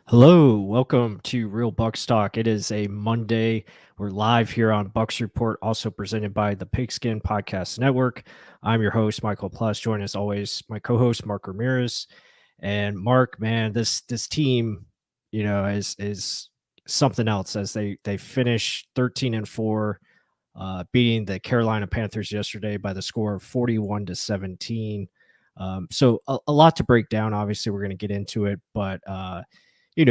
Hello, welcome to Real Bucks Talk. It is a Monday. We're live here on Bucks Report, also presented by the Pigskin Podcast Network. I'm your host, Michael Plus. Join as always, my co-host Mark Ramirez. And Mark, man, this team, is something else as they finish 13-4, beating the Carolina Panthers yesterday by the score of 41-17. So a lot to break down. Obviously, we're going to get into it, but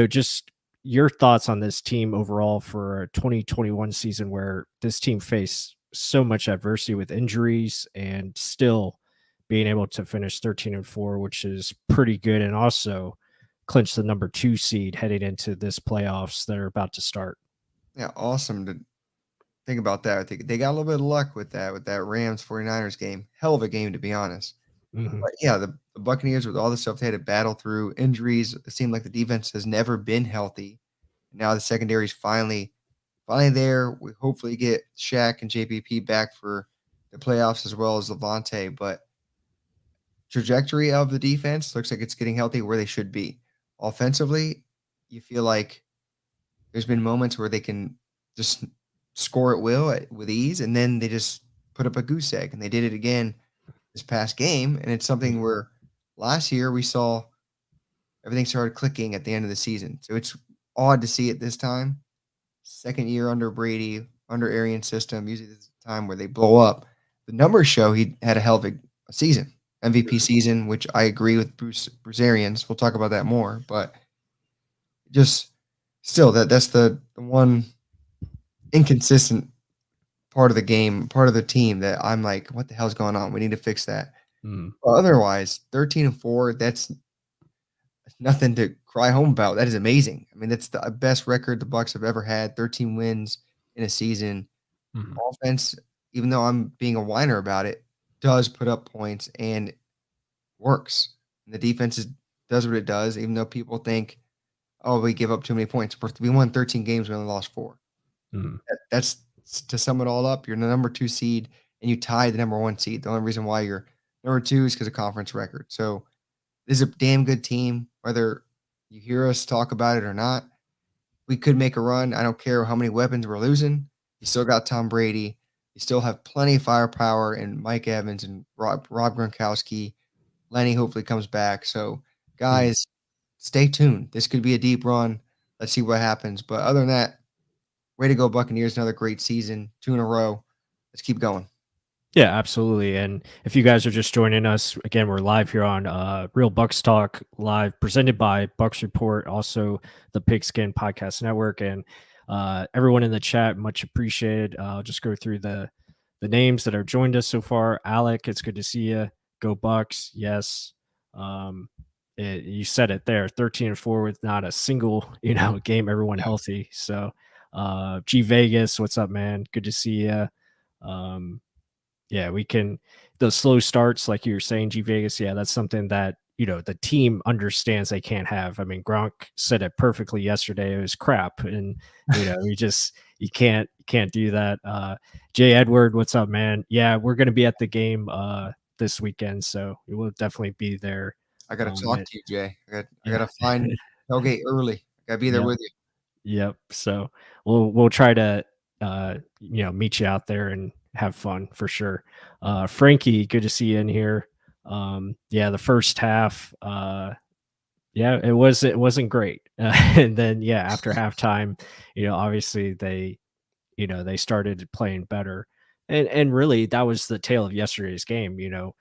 just your thoughts on this team overall for a 2021 season where this team faced so much adversity with injuries and still being able to finish 13-4, which is pretty good, and also clinch the number 2 seed heading into this playoffs that are about to start. Yeah, awesome to think about that. I think they got a little bit of luck with that Rams 49ers game. Hell of a game, to be honest. Hmm. But yeah, the Buccaneers, with all the stuff they had to battle through, injuries, it seemed like the defense has never been healthy. Now the secondary's finally there. We hopefully get Shaq and JPP back for the playoffs as well as Levante. But trajectory of the defense looks like it's getting healthy where they should be. Offensively, you feel like there's been moments where they can just score at will with ease, and then they just put up a goose egg, and they did it again this past game. And it's something where last year we saw everything started clicking at the end of the season. So it's odd to see it this time. Second year under Brady, under Arian's system, usually this is the time where they blow up. The numbers show he had a hell of a season, MVP season, which I agree with Bruce Arians. We'll talk about that more, but just still that's the one inconsistent part of the game, part of the team that I'm like, what the hell's going on? We need to fix that. Mm. Well, otherwise, 13-4, that's nothing to cry home about. That is amazing. I mean, that's the best record the Bucks have ever had. 13 wins in a season. Hmm. Offense, even though I'm being a whiner about it, does put up points and works. And the defense does what it does, even though people think, oh, we give up too many points. We won 13 games, we only lost 4. Hmm. That's to sum it all up. You're the number 2 seed and you tied the number 1 seed. The only reason why you're number 2 is because of conference record. So this is a damn good team. Whether you hear us talk about it or not, we could make a run. I don't care how many weapons we're losing. You still got Tom Brady. You still have plenty of firepower and Mike Evans and Rob Gronkowski. Lenny hopefully comes back. So Hmm. guys, stay tuned. This could be a deep run. Let's see what happens. But other than that, way to go, Buccaneers. Another great season, 2 in a row. Let's keep going. Yeah, absolutely. And if you guys are just joining us, again, we're live here on Real Bucks Talk Live, presented by Bucks Report, also the Pigskin Podcast Network, and everyone in the chat, much appreciated. I'll just go through the names that have joined us so far. Alec, it's good to see you. Go Bucks, yes. Um, you said it there, 13-4 with not a single game, everyone Yeah. healthy. So, G Vegas, what's up, man? Good to see you. Um, yeah, we can those slow starts, like you were saying, G Vegas. Yeah, that's something that the team understands they can't have. I mean, Gronk said it perfectly yesterday. It was crap, and you can't do that. Jay Edward, what's up, man? Yeah, we're gonna be at the game this weekend, so we will definitely be there. I gotta talk It, to you, Jay. I yeah, gotta find tailgate early. I gotta be there yeah. with you. Yep. So we'll try to meet you out there and have fun for sure. Frankie, good to see you in here. Yeah, the first half, yeah, it wasn't great. And then yeah, after halftime, obviously they started playing better. And really that was the tale of yesterday's game. You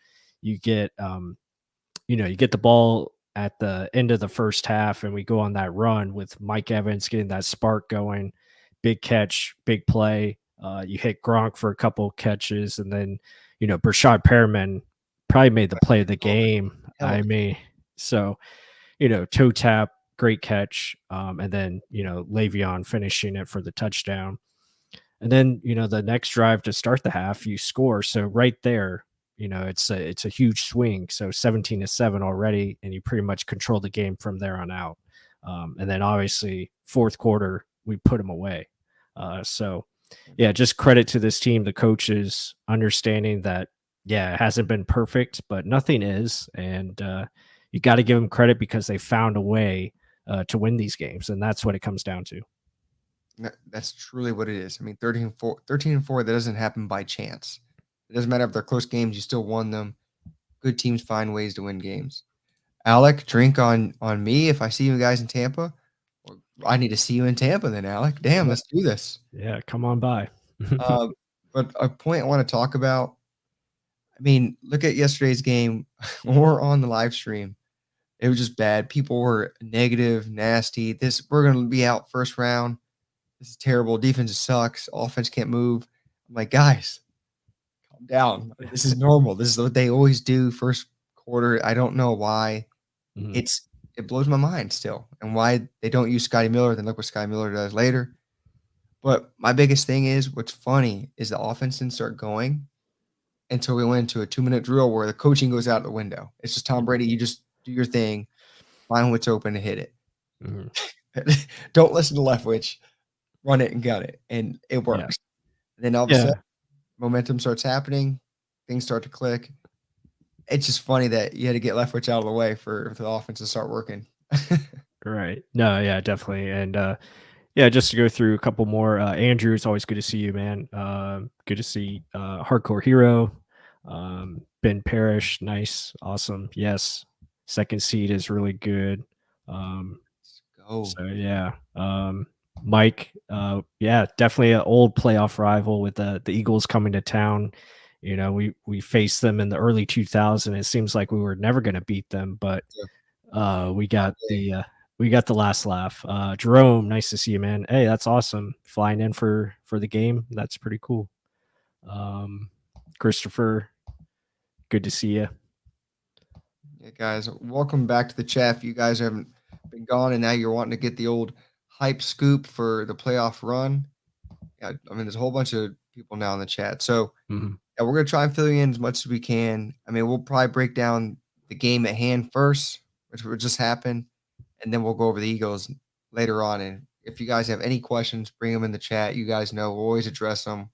get the ball at the end of the first half, and we go on that run with Mike Evans getting that spark going. Big catch, big play. You hit Gronk for a couple catches, and then Brashad Perriman probably made the play of the Oh, game. hell of I a mean, so toe tap, great catch, and then Le'Veon finishing it for the touchdown. And then, the next drive to start the half, you score. So right there, it's a huge swing. So 17-7 already, and you pretty much control the game from there on out. And then obviously fourth quarter, we put them away. So yeah, just credit to this team, the coaches understanding that, yeah, it hasn't been perfect, but nothing is. And you got to give them credit because they found a way to win these games, and that's what it comes down to. That's truly what it is. I mean, 13-4, that doesn't happen by chance. It doesn't matter if they're close games, you still won them. Good teams find ways to win games. Alec, drink on me if I see you guys in Tampa. Or I need to see you in Tampa then, Alec. Damn, Yeah, let's do this. yeah, come on by. Um, but a point I want to talk about. I mean, look at yesterday's game or on the live stream. It was just bad. People were negative, nasty. We're gonna be out first round. This is terrible. Defense sucks. Offense can't move. I'm like, guys, calm down. This is normal. This is what they always do first quarter. I don't know why. Mhm. It blows my mind still, and why they don't use Scotty Miller. Then look what Scotty Miller does later. But my biggest thing is what's funny is the offense didn't start going until we went into a 2-minute drill where the coaching goes out the window. It's just Tom Brady. You just do your thing, find what's open and hit Mhm. it. Don't listen to Leftwich. Run it and gut it, and it Yeah, works. And then all of a sudden, yeah, momentum starts happening. Things start to click. It's just funny that you had to get Leftwich out of the way for the offense to start working. right. No, yeah, definitely, and yeah, just to go through a couple more. Andrew, it's always good to see you, man. Good to see Hardcore Hero, Ben Parrish, nice, awesome. Yes, second seed is really good. Um, Let's go. so yeah, Mike, yeah, definitely an old playoff rival with the Eagles coming to town. You know, we faced them in the early 2000s. It seems like we were never going to beat them, but Yeah, we one got day. the last laugh. Jerome, nice to see you, man. Hey, that's awesome. Flying in for the game. That's pretty cool. Christopher, good to see you. Yeah, guys, welcome back to the chat. If you guys haven't been gone and now you're wanting to get the old hype scoop for the playoff run, yeah, I mean, there's a whole bunch of people now in the chat. So, Mhm. yeah, we're gonna try and fill you in as much as we can. I mean, we'll probably break down the game at hand first, which will just happen, and then we'll go over the Eagles later on. And if you guys have any questions, bring them in the chat. You guys know we'll always address them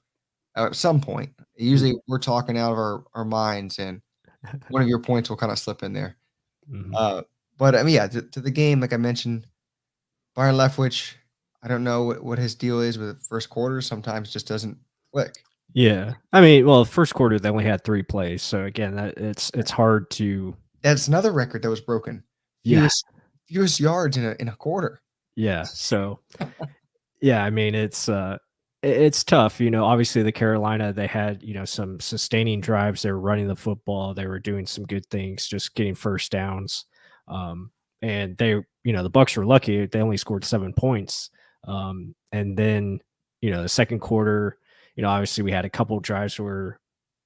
at some point. Usually, Mhm. we're talking out of our minds, and one of your points will kind of slip in there. Mhm. Uh, but I mean, yeah, to the game, like I mentioned, Byron Leftwich, I don't know what his deal is with the first quarter. Sometimes just doesn't click. Yeah, I mean, well, first quarter they only had 3 plays, so again, it's hard to. That's another record that was broken. Yeah, Fewest yards in a quarter. yeah. So yeah, I mean, it's tough, you know, obviously the Carolina, they had, you know, some sustaining drives, they were running the football, they were doing some good things, just getting first downs. Um, and they, you know, the Bucks were lucky, they only scored 7 points. And then, you know, the second quarter, you know, obviously we had a couple drives where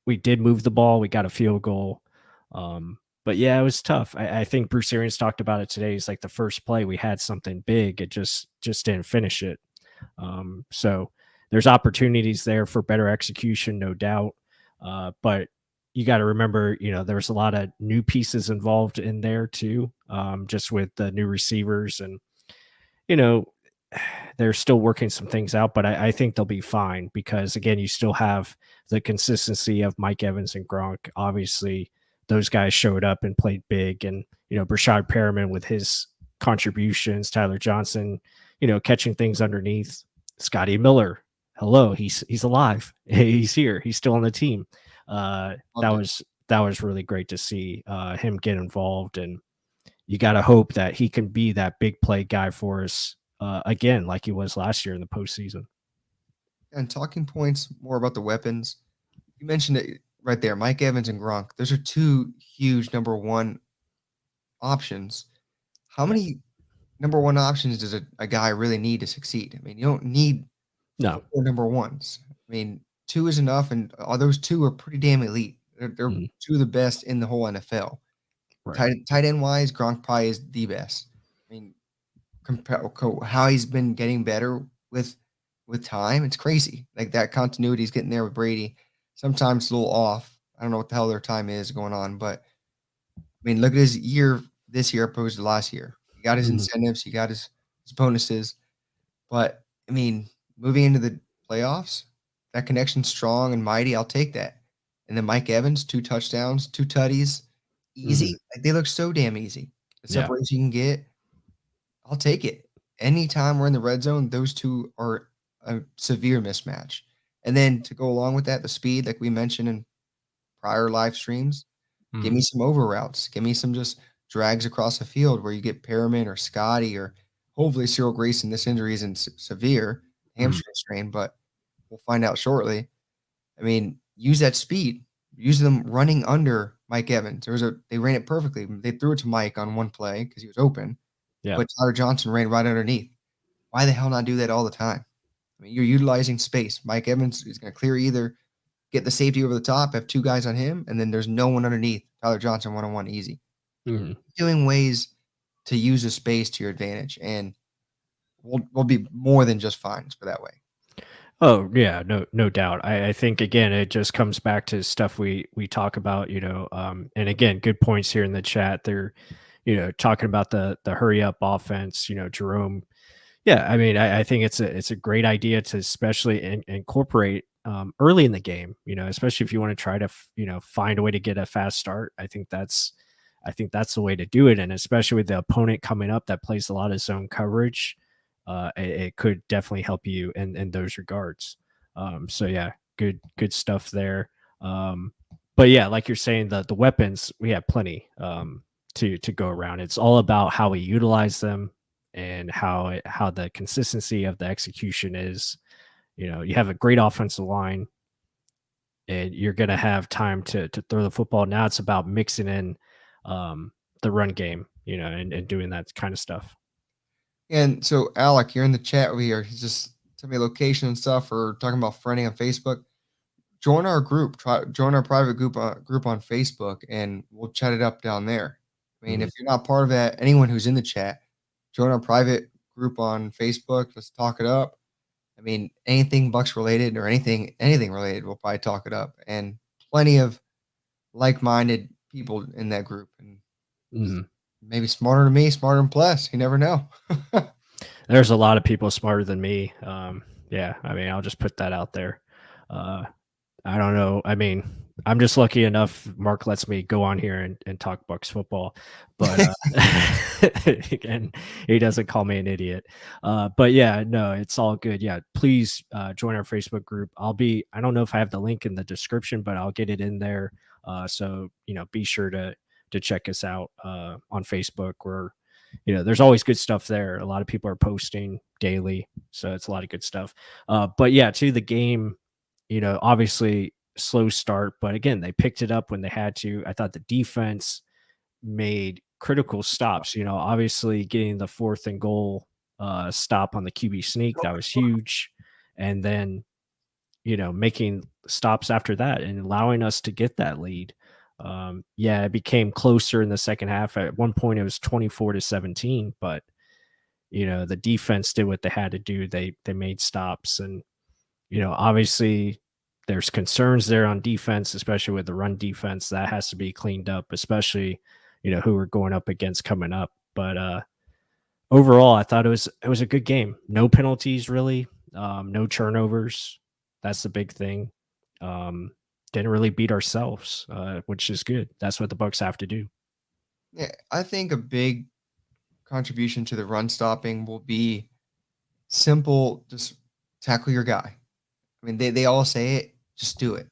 we did move the ball, we got a field goal. But yeah, it was tough. I think Bruce Arians talked about it today. He's like the first play we had something big, it just didn't finish it. So there's opportunities there for better execution, no doubt. But you got to remember, you know, there's a lot of new pieces involved in there too, just with the new receivers and, you know, they're still working some things out, but I think they'll be fine because again, you still have the consistency of Mike Evans and Gronk. Obviously, those guys showed up and played big, and you know, Brashad Perriman with his contributions, Tyler Johnson, you know, catching things underneath. Scotty Miller, hello, he's alive. He's here. He's still on the team. That Loved it. was really great to see him get involved and you got to hope that he can be that big play guy for us again, like he was last year in the postseason. And talking points more about the weapons. You mentioned it right there, Mike Evans and Gronk. Those are two huge number one options. How Yeah. many number one options does a guy really need to succeed? I mean, you don't need No. four number ones. I mean, two is enough, and all those two are pretty damn elite. They're Mhm. two of the best in the whole NFL. Right. Tight end wise, Gronk probably is the best. I mean, how he's been getting better with time, it's crazy. Like that continuity he's getting there with Brady. Sometimes a little off. I don't know what the hell their time is going on, but I mean, look at his year this year opposed to last year. He got his Mhm. incentives, he got his bonuses, but I mean, moving into the playoffs, that connection's strong and mighty. I'll take that. And then Mike Evans, 2 touchdowns, 2 tutties, Mhm. easy. Like they look so damn easy. The Yeah. separation you can get. I'll take it. Anytime we're in the red zone, those two are a severe mismatch. And then to go along with that, the speed, like we mentioned in prior live streams, give Mm, me some over routes. Give me some just drags across the field where you get Perriman or Scotty or hopefully Cyril Grayson. This injury isn't severe, mm, hamstring strain, but we'll find out shortly. I mean, use that speed. Use them running under Mike Evans. They ran it perfectly. They threw it to Mike on one play because he was open, yeah. but Tyler Johnson ran right underneath. Why the hell not do that all the time? I mean, you're utilizing space. Mike Evans is going to clear either get the safety over the top, have two guys on him, and then there's no one underneath. Tyler Johnson one on one easy. Mhm. Doing ways to use the space to your advantage, and we'll be more than just fine for that way. Oh yeah, no doubt. I think again it just comes back to stuff we talk about, and again, good points here in the chat. They're, talking about the hurry up offense, Jerome. Yeah, I mean, I think it's a great idea to especially incorporate early in the game, especially if you want to try to find a way to get a fast start. I think that's the way to do it, and especially with the opponent coming up that plays a lot of zone coverage, it could definitely help you in those regards. So yeah, good stuff there. Um, but yeah, like you're saying, the weapons we have plenty to go around. It's all about how we utilize them and how the consistency of the execution is. You have a great offensive line, and you're going to have time to throw the football. Now it's about mixing in um, the run game, and doing that kind of stuff. And so, Alec, you're in the chat over here. He's just sent me location and stuff, or talking about friending on Facebook. Join our group. Join our private group on Facebook, and we'll chat it up down there. I mean, Mhm. if you're not part of that, anyone who's in the chat, join our private group on Facebook. Let's talk it up. I mean, anything Bucks related or anything related, we'll probably talk it up. And plenty of like-minded people in that group, and Mhm. maybe smarter than me, smarter than Plus. You never know. There's a lot of people smarter than me. Yeah, I mean, I'll just put that out there. Uh, I don't know. I mean, I'm just lucky enough. Mark lets me go on here and talk Bucks football, but and he doesn't call me an idiot. But yeah, no, it's all good. Yeah, please join our Facebook group. I don't know if I have the link in the description, but I'll get it in there. So be sure to check us out on Facebook. There's always good stuff there. A lot of people are posting daily, so it's a lot of good stuff. But yeah, to the game, obviously slow start, but again, they picked it up when they had to. I thought the defense made critical stops, obviously getting the 4th and goal stop on the QB sneak, that was huge. And then, making stops after that and allowing us to get that lead. Yeah, it became closer in the second half. At one point, it was 24-17, but the defense did what they had to do. They made stops, and obviously there's concerns there on defense, especially with the run defense that has to be cleaned up, especially, who we're going up against coming up. But overall, I thought it was a good game. No penalties really, no turnovers. That's the big thing. Um, didn't really beat ourselves, which is good. That's what the Bucks have to do. Yeah, I think a big contribution to the run stopping will be simple, just tackle your guy. I mean, they all say it, just do it.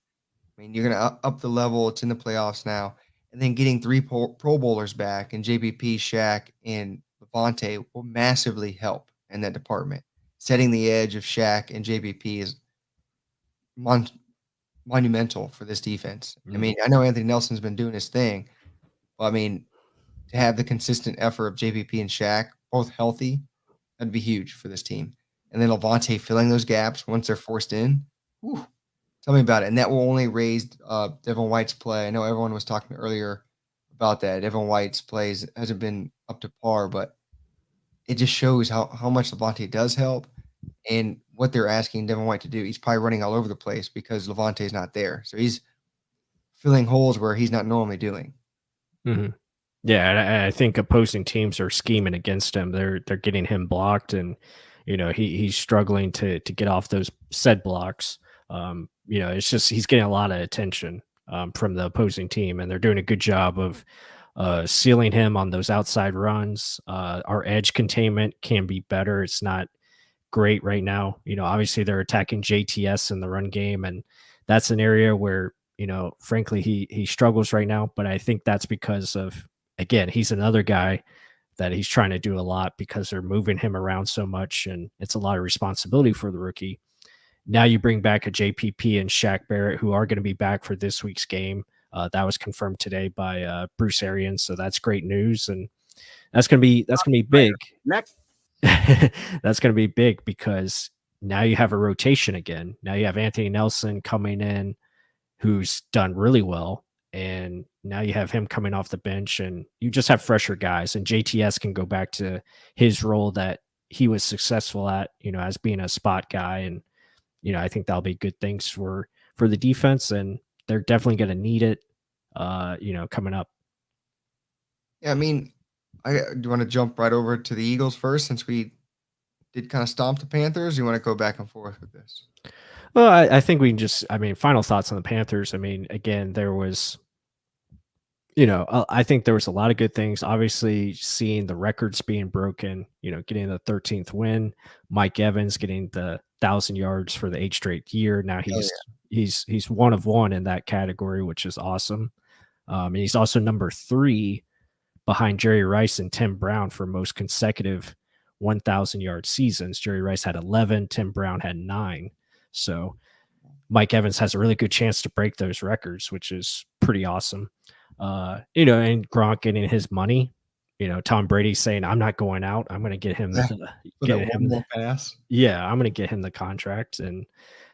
I mean, you're gonna up the level. It's in the playoffs now, and then getting three Pro Bowlers back and JPP, Shaq, and Levante will massively help in that department. Setting the edge of Shaq and JPP is mon- monumental for this defense. I Mm, mean, I know Anthony Nelson's been doing his thing, but I mean, to have the consistent effort of JPP and Shaq both healthy, that'd be huge for this team. And then Levante filling those gaps once they're forced in. Whew, tell me about it. And that will only raise Devin White's play. I know everyone was talking earlier about that. Devin White's plays hasn't been up to par, but it just shows how much Levante does help and what they're asking Devin White to do. He's probably running all over the place because Levante's not there. So he's filling holes where he's not normally doing. mhm. Yeah, and I think opposing teams are scheming against him. They're getting him blocked, and he's struggling to get off those said blocks. It's just he's getting a lot of attention from the opposing team, and they're doing a good job of sealing him on those outside runs. Our edge containment can be better. It's not great right now. Obviously they're attacking JTS in the run game, and that's an area where, frankly, he struggles right now. But I think that's because of, again, he's another guy that he's trying to do a lot because they're moving him around so much, and it's a lot of responsibility for the rookie. Now you bring back a JPP and Shaq Barrett, who are going to be back for this week's game. That was confirmed today by Bruce Arians, so that's great news, and that's gonna be big. Next. That's gonna be big because now you have a rotation again. Now you have Anthony Nelson coming in, who's done really well, and now you have him coming off the bench, and you just have fresher guys. And JTS can go back to his role that he was successful at, as being a spot guy, and I think that'll be good things for the defense, and they're definitely going to need it, coming up. Yeah, I mean, I do you want to jump right over to the Eagles first since we did kind of stomp the Panthers? You want to go back and forth with this? Well, I think we can just, final thoughts on the Panthers. Again, there was, I think there was a lot of good things. Obviously, seeing the records being broken, getting the 13th win, Mike Evans getting the 1,000 yards for the 8th straight year. Now Oh, he's one of one in that category, which is awesome. And he's also number 3 behind Jerry Rice and Tim Brown for most consecutive 1,000-yard seasons. Jerry Rice had 11, Tim Brown had 9. So Mike Evans has a really good chance to break those records, which is pretty awesome. And Gronk getting his money. Tom Brady saying, "I'm not going out. I'm going to get him yeah. For get that one him more pass. yeah, I'm going to get him the contract." And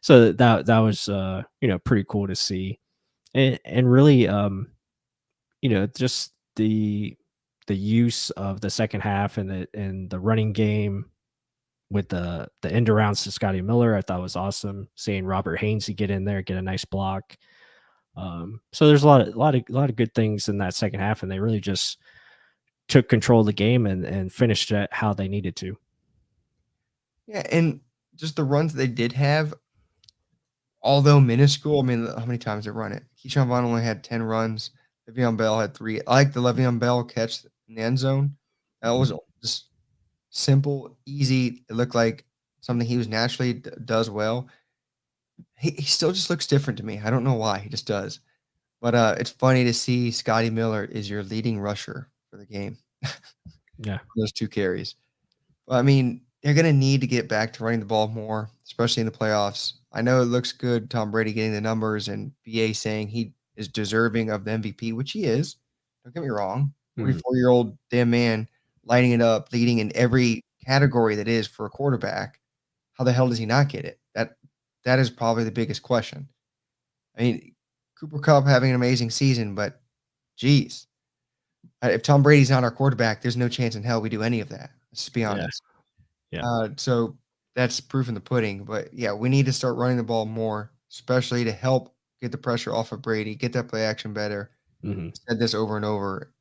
so that was pretty cool to see. And really just the use of the second half and the running game with the end arounds to Scotty Miller, I thought was awesome. Seeing Robert Hainsey get in there, get a nice block. So there's a lot of good things in that second half, and they really just took control of the game and finished it how they needed to. Yeah, and just the runs they did have, although minuscule. I mean, how many times they run it? Keyshawn Vaughn only had 10 runs. Le'Veon Bell had 3. I like the Le'Veon Bell catch in the end zone. That was just simple, easy. It looked like something he was naturally does well. He still just looks different to me. I don't know why. He just does. But it's funny to see Scotty Miller is your leading rusher for the game. Yeah. Those 2 carries. Well, I mean, they're going to need to get back to running the ball more, especially in the playoffs. I know it looks good, Tom Brady getting the numbers and BA saying he is deserving of the MVP, which he is. Don't get me wrong. 44-year-old damn man lighting it up, leading in every category that is for a quarterback. How the hell does he not get it? That is probably the biggest question. I mean, Cooper Kupp having an amazing season, but geez, if Tom Brady's not our quarterback, there's no chance in hell we do any of that. Let's just be Yeah. honest. Yeah. So that's proof in the pudding. But yeah, we need to start running the ball more, especially to help get the pressure off of Brady, get that play action better. Mhm. Said this over and over.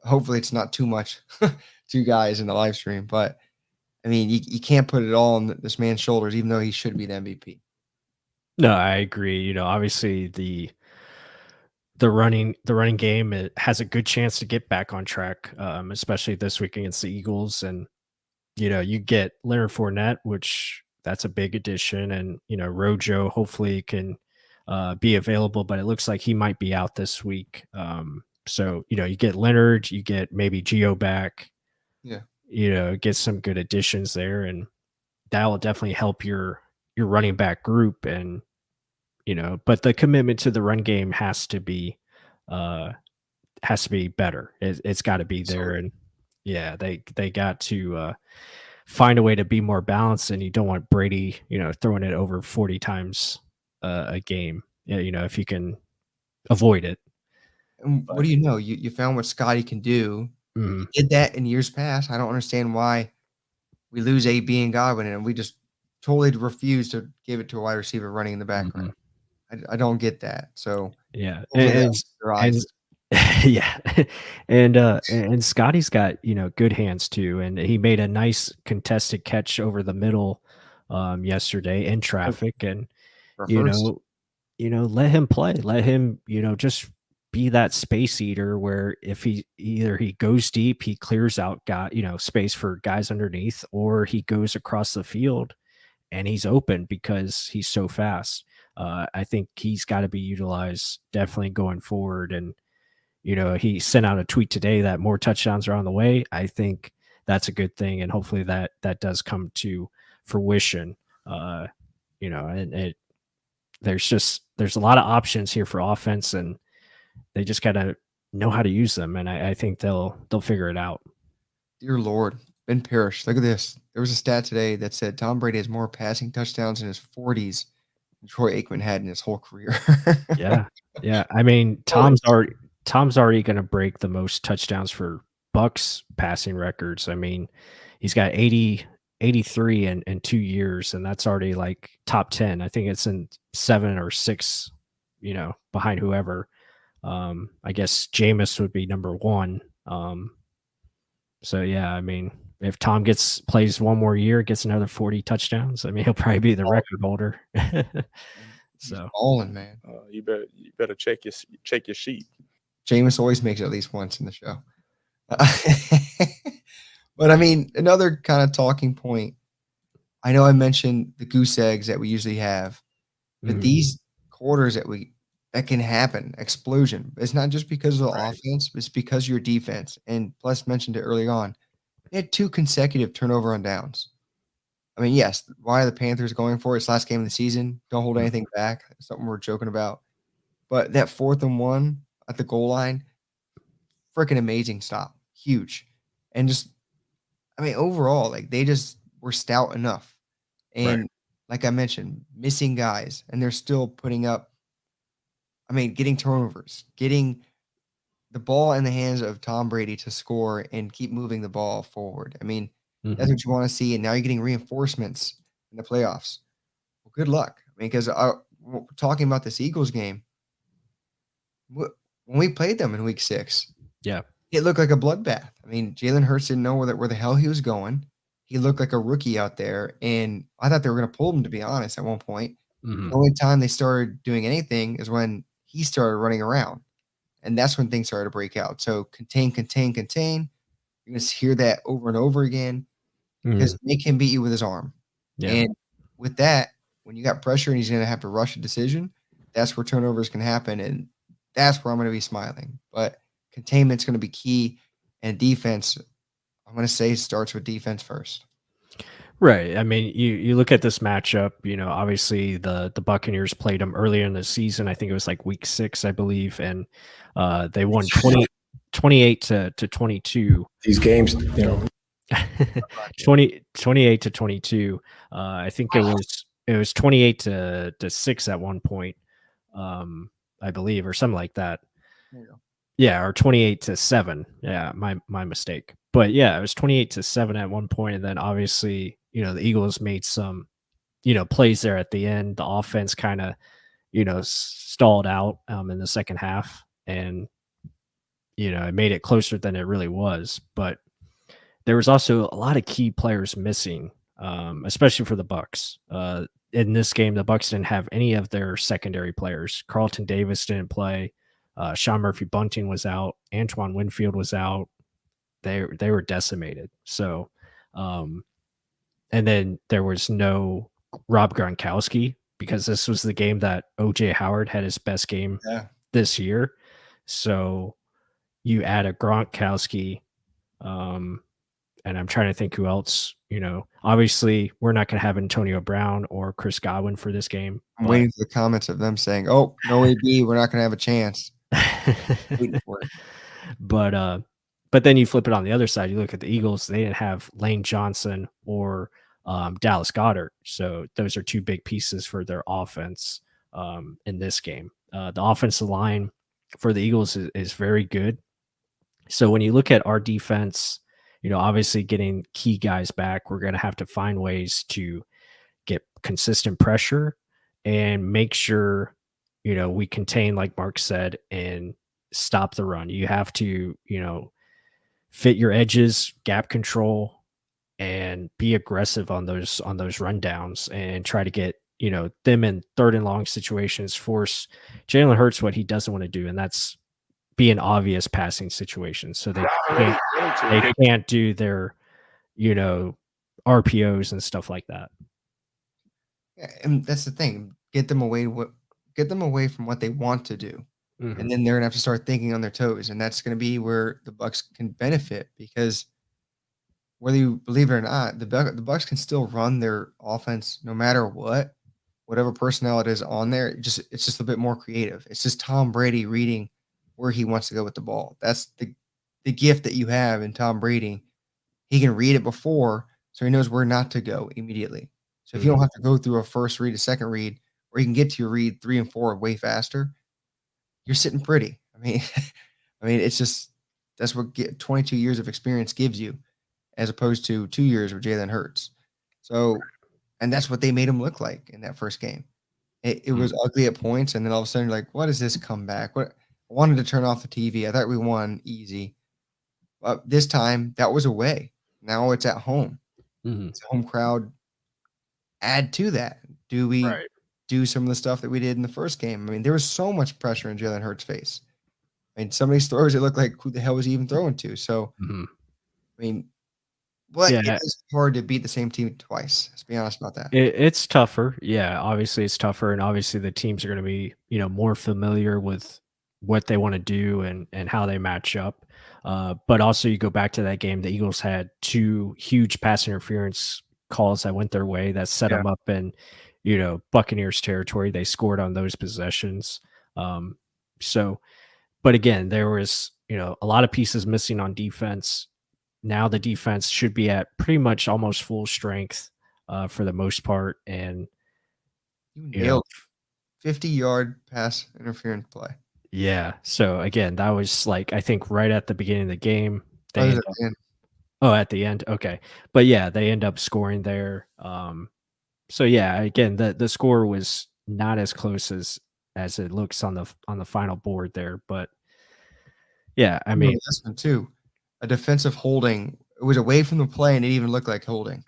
Hopefully it's not too much to you guys in the live stream. But I mean, you can't put it all on this man's shoulders, even though he should be the MVP. No, I agree. Obviously the running game, it has a good chance to get back on track, especially this week against the Eagles. And you get Leonard Fournette, which that's a big addition, and Rojo hopefully can be available, but it looks like he might be out this week. So you get Leonard, you get maybe Geo back, Yeah. get some good additions there, and that will definitely help your running back group. And but the commitment to the run game uh has to be better. It's got to be there, Absolutely. and yeah, they got to find a way to be more balanced. And you don't want Brady, throwing it over 40 times a game. Yeah, if you can avoid it. And what But do you know? You found what Scotty can do. He mhm, did that in years past. I don't understand why we lose AB and Godwin, and we just totally refuse to give it to a wide receiver running in the background. mhm. I don't get that. So Yeah, hopefully that opens their and eyes. yeah, and Scotty's got good hands too, and he made a nice contested catch over the middle yesterday in Oh, traffic. And for you first. know let him play, let him just be that space eater where if he goes deep, he clears out space for guys underneath, or he goes across the field and he's open because he's so fast. I think he's got to be utilized definitely going forward. And he sent out a tweet today that more touchdowns are on the way. I think that's a good thing, and hopefully that does come to fruition. Uh, and there's a lot of options here for offense, and they just gotta know how to use them, and I think they'll figure it out. Dear Lord, Ben Parrish, look at this. There was a stat today that said Tom Brady has more passing touchdowns in his 40s than Troy Aikman had in his whole career. Yeah, yeah. I mean, Holy Tom's already gonna break the most touchdowns for Bucs passing records. I mean, he's got 83 in 2 years, and that's already like top 10. I think it's in 7 or 6, behind whoever. I guess Jameis would be number 1. So yeah, I mean, if Tom plays one more year, gets another 40 touchdowns, I mean, he'll probably be the record holder. He's So balling, man. You better check your sheet. Jameis always makes it at least once in the show. But I mean, another kind of talking point. I know I mentioned the goose eggs that we usually have, but mhm. these quarters that can happen, explosion. It's not just because of the Right. offense, it's because of your defense. And plus mentioned it early on. They had 2 consecutive turnover on downs. I mean, yes, why are the Panthers going for it? It's last game of the season. Don't hold Mhm. anything back. It's something we're joking about. But that 4th and 1 at the goal line, freaking amazing stop. Huge. And just, I mean, overall, like they just were stout enough. Right. And like I mentioned, missing guys, and they're still putting up, I mean, getting turnovers, getting the ball in the hands of Tom Brady to score and keep moving the ball forward. I mean, that's Mhm. what you want to see. And now you're getting reinforcements in the playoffs. Well, good luck. I mean, because talking about this Eagles game, when we played them in week 6, Yeah. it looked like a bloodbath. I mean, Jalen Hurts didn't know where the hell he was going. He looked like a rookie out there, and I thought they were going to pull him, to be honest, at one point. The Mhm. only time they started doing anything is when he started running around, and that's when things started to break out. So contain, contain, contain. You're going to hear that over and over again because Mhm. make him beat you with his arm. Yeah. And with that, when you got pressure and he's going to have to rush a decision, that's where turnovers can happen, and that's where I'm going to be smiling. But containment's going to be key, and defense, I'm going to say, starts with defense first. Right. I mean, you look at this matchup, obviously the Buccaneers played them earlier in the season. I think it was like week 6, I believe, and they won 28 to 22. These games, 28 to 22. I think it was 28 to 6 at one point. I believe, or something like that. There you go. Yeah, or 28 to 7. Yeah, my mistake. But yeah, it was 28 to 7 at one point, and then obviously, the Eagles made some, plays there at the end. The offense kind of, stalled out in the second half, and it made it closer than it really was. But there was also a lot of key players missing, especially for the Bucs. In this game, the Bucs didn't have any of their secondary players. Carlton Davis didn't play. Sean Murphy Bunting was out. Antoine Winfield was out. They were decimated. So, and then there was no Rob Gronkowski because this was the game that OJ Howard had his best game Yeah. this year. So you add a Gronkowski, and I'm trying to think who else. Obviously we're not going to have Antonio Brown or Chris Godwin for this game, I'm but waiting for the comments of them saying, "Oh, no AB, we're not going to have a chance." Waiting for it. but then you flip it on the other side. You look at the Eagles; they didn't have Lane Johnson or Dallas Goedert, so those are 2 big pieces for their offense in this game. The offensive line for the Eagles is very good. So when you look at our defense, obviously getting key guys back, we're going to have to find ways to get consistent pressure and make sure, we contain, like Mark said, and stop the run. You have to, fit your edges, gap control, and be aggressive on those rundowns and try to get, them in 3rd and long situations, force Jalen Hurts what he doesn't want to do, and that's be an obvious passing situation. So they Really, can't really they too. can't do their, you know, RPOs and stuff like that. Yeah, and that's the thing. Get them away from what they want to do. Mhm, And then they're gonna have to start thinking on their toes. And that's gonna be where the Bucks can benefit because whether you believe it or not, the Bucks can still run their offense no matter what, whatever personnel it is on there. It's just a bit more creative. It's just Tom Brady reading where he wants to go with the ball. That's the gift that you have in Tom Brady. He can read it before, so he knows where not to go immediately. So if you don't mhm, have to go through a first read, a second read, or you can get to your read 3 and 4 way faster, you're sitting pretty. I mean, it's just that's what 22 years of experience gives you as opposed to 2 years with Jalen Hurts. So and that's what they made him look like in that first game. It mm, was ugly at points, and then all of a sudden, you're like, "What is this comeback?" What I wanted to turn off the TV. I thought we won easy, but this time that was away. Now it's at home. mhm. It's a home crowd. Add to that. Do we Right. do some of the stuff that we did in the first game? I mean, there was so much pressure in Jalen Hurts' face. I mean, some of these throws, it looked like who the hell was he even throwing to? So, Mhm. I mean, but it Yeah, is hard to beat the same team twice. Let's be honest about that. it's tougher. Yeah, obviously it's tougher, and obviously the teams are gonna be, more familiar with what they wanna do and how they match up. But also you go back to that game, the Eagles had 2 huge pass interference calls that went their way that set Yeah. them up in, Buccaneers territory. They scored on those possessions. Um, so but again, there was, a lot of pieces missing on defense. Now the defense should be at pretty much almost full strength, for the most part, and, You you know nailed 50-yard pass interference play. yeah, so again, that was, like, I think right at the beginning of the game, Oh, they is end it up man? oh, at the end? Okay. But yeah, they end up scoring there, so yeah, again, the score was not as close as it looks on the final board there, but yeah, I Remember mean this one too. A defensive holding. It was away from the play, and it even looked like holding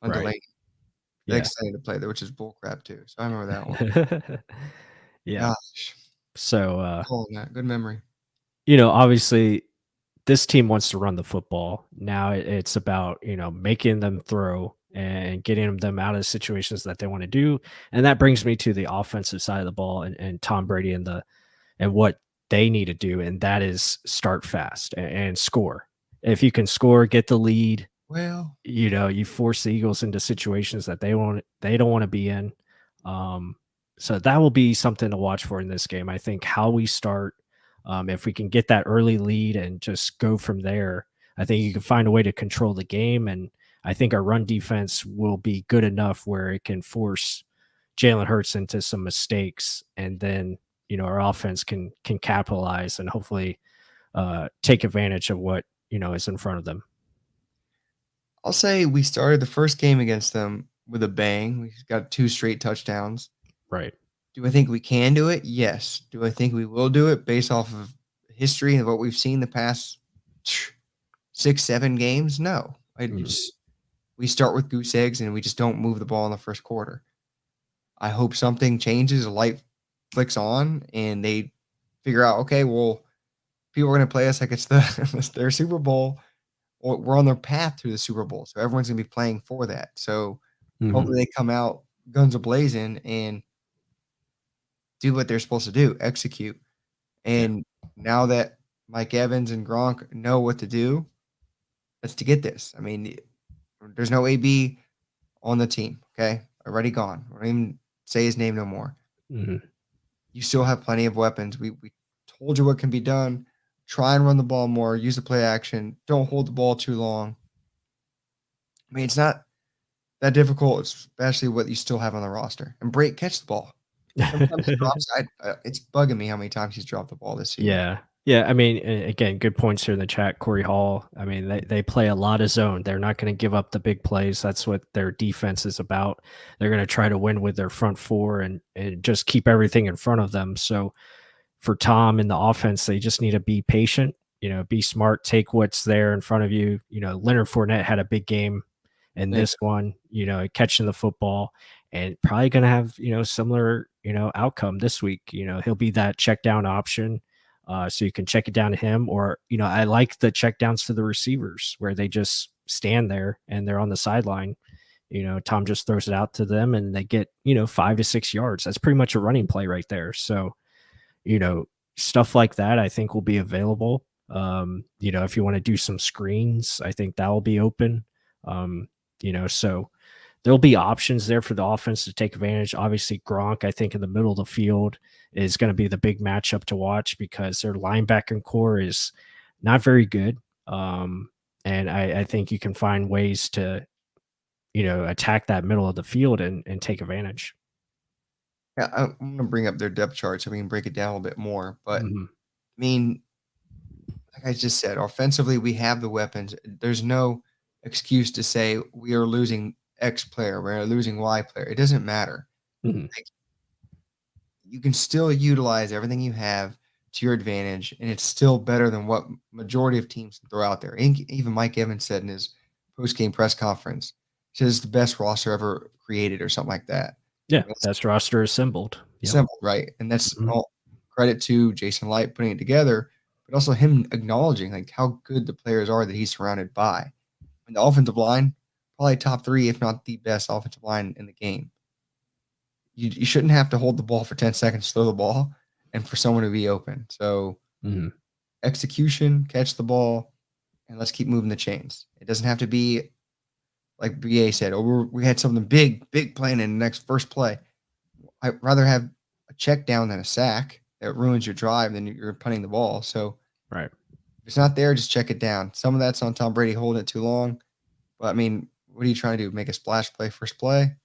on right, delay. They yeah. extended the play there, which is bullcrap too. So I remember that one. Yeah, Gosh, so, calling that. Good memory. obviously this team wants to run the football. Now it's about, making them throw and getting them out of the situations that they want to do. And that brings me to the offensive side of the ball and Tom Brady and what they need to do. And that is start fast and score. If you can score, get the lead, Well, you force the Eagles into situations that they don't want to be in. Um, so that will be something to watch for in this game. I think how we start, if we can get that early lead and just go from there, I think you can find a way to control the game. And I think our run defense will be good enough where it can force Jalen Hurts into some mistakes, and then our offense can capitalize and hopefully take advantage of what is in front of them. I'll say we started the first game against them with a bang. We got 2 straight touchdowns. Right. Do I think we can do it? Yes. Do I think we will do it based off of history and what we've seen the past 6, 7 games? No. I Mhm. just we start with goose eggs and we just don't move the ball in the first quarter. I hope something changes, a light flicks on, and they figure out, okay, well, people are going to play us like it's it's their Super Bowl, or we're on their path to the Super Bowl. So everyone's going to be playing for that. So Mhm. hopefully they come out guns a blazing and do what they're supposed to do, execute. Yeah. And now that Mike Evans and Gronk know what to do, let's to get this. I mean, there's no AB on the team. Okay, already gone. I don't even say his name no more. Mhm. You still have plenty of weapons. We told you what can be done. Try and run the ball more. Use the play action. Don't hold the ball too long. I mean, it's not that difficult, especially what you still have on the roster. And break, catch the ball. Sometimes he drops. It's bugging me how many times he's dropped the ball this season. Yeah. Yeah, I mean, again, good points here in the chat. Corey Hall, I mean, they play a lot of zone. They're not going to give up the big plays. That's what their defense is about. They're going to try to win with their front four and just keep everything in front of them. So for Tom and the offense, they just need to be patient, be smart, take what's there in front of you. Leonard Fournette had a big game in Thank this one, catching the football, and probably going to have, similar, outcome this week. He'll be that check down option. So you can check it down to him, or I like the check downs to the receivers where they just stand there and they're on the sideline. Tom just throws it out to them and they get 5 to 6 yards. That's pretty much a running play right there. So you know, stuff like that I think will be available. If you want to do some screens, I think that will be open. So there'll be options there for the offense to take advantage. Obviously, Gronk, I think in the middle of the field is going to be the big matchup to watch because their linebacking core is not very good. And I think you can find ways to, attack that middle of the field and take advantage. Yeah, I'm gonna bring up their depth chart so we can break it down a little bit more. But Mhm. I mean, like I just said, offensively, we have the weapons. There's no excuse to say we are losing X player, we're losing Y player. It doesn't matter. Mhm. Like, you can still utilize everything you have to your advantage, and it's still better than what majority of teams throw out there. Even Mike Evans said in his post-game press conference, he says it's the best roster ever created or something like that. Yeah, That's that's roster assembled. Yep. simple, right? And that's Mhm. all credit to Jason Light putting it together, but also him acknowledging like how good the players are that he's surrounded by. And the offensive line, probably top three, if not the best offensive line in the game. You shouldn't have to hold the ball for 10 seconds to throw the ball and for someone to be open. So Mhm. execution, catch the ball, and let's keep moving the chains. It doesn't have to be like BA said, oh, we had something big playing in the next first play. I'd rather have a check down than a sack that ruins your drive than you're punting the ball. So Right. if it's not there, just check it down. Some of that's on Tom Brady holding it too long. But I mean, what are you trying to do? Make a splash play first play?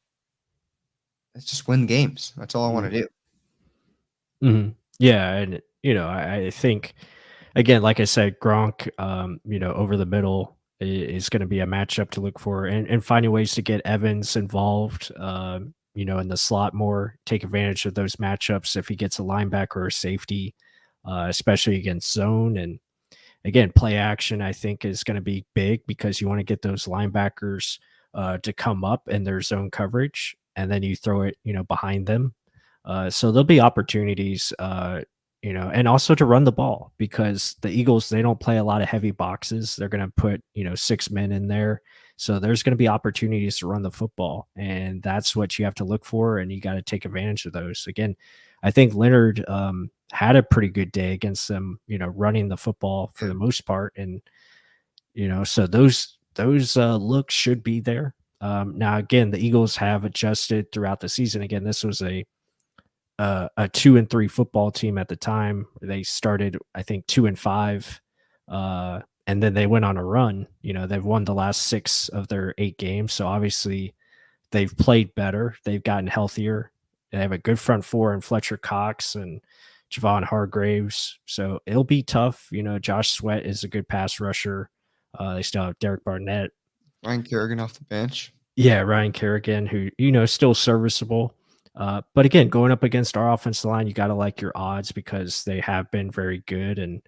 Let's just win games. That's all I want to do. Mhm. Yeah, and I think again, like I said, Gronk, over the middle is going to be a matchup to look for, and finding ways to get Evans involved, in the slot more, take advantage of those matchups if he gets a linebacker or a safety, especially against zone. And again, play action I think is going to be big because you want to get those linebackers to come up in their zone coverage, and then you throw it, behind them. So there'll be opportunities, and also to run the ball because the Eagles, they don't play a lot of heavy boxes. They're going to put, 6 men in there. So there's going to be opportunities to run the football. And that's what you have to look for. And you got to take advantage of those. Again, I think Leonard had a pretty good day against them, running the football for Yeah. the most part. And, so those looks should be there. Now, again, the Eagles have adjusted throughout the season. Again, this was a 2-3 football team at the time. They started, I think, 2-5, and then they went on a run. They've won the last 6 of their 8 games, so obviously they've played better. They've gotten healthier. They have a good front four in Fletcher Cox and Javon Hargraves, so it'll be tough. Josh Sweat is a good pass rusher. They still have Derek Barnett. Ryan Kerrigan off the bench. Yeah, Ryan Kerrigan, who still serviceable. But again, going up against our offensive line, you got to like your odds because they have been very good. And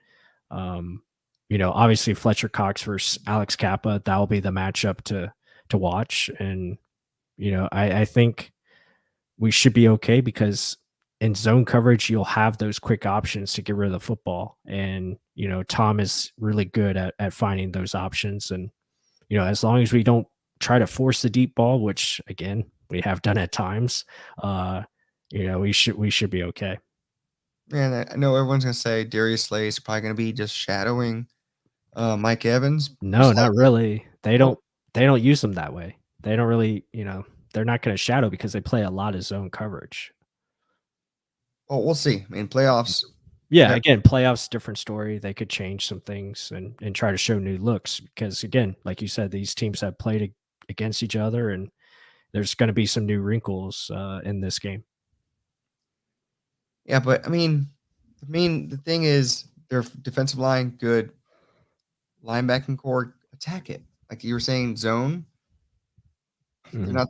um, obviously Fletcher Cox versus Alex Kappa, that will be the matchup to watch. And I think we should be okay because in zone coverage, you'll have those quick options to get rid of the football. And Tom is really good at finding those options. And as long as we don't try to force the deep ball, which again we have done at times, uh, we should be okay. Man, I know everyone's gonna say Darius Slay is probably gonna be just shadowing Mike Evans. No, Most not likely. really. They Oh, don't use them that way. They don't really, they're not going to shadow because they play a lot of zone coverage. oh, we'll see. I mean, playoffs. Yeah, Yeah, again, playoffs different story. They could change some things and try to show new looks because again, like you said, these teams have played against each other, and there's going to be some new wrinkles in this game. yeah, but I mean, the thing is, their defensive line good, linebacking core attack it. Like you were saying, zone. They're Mhm. not.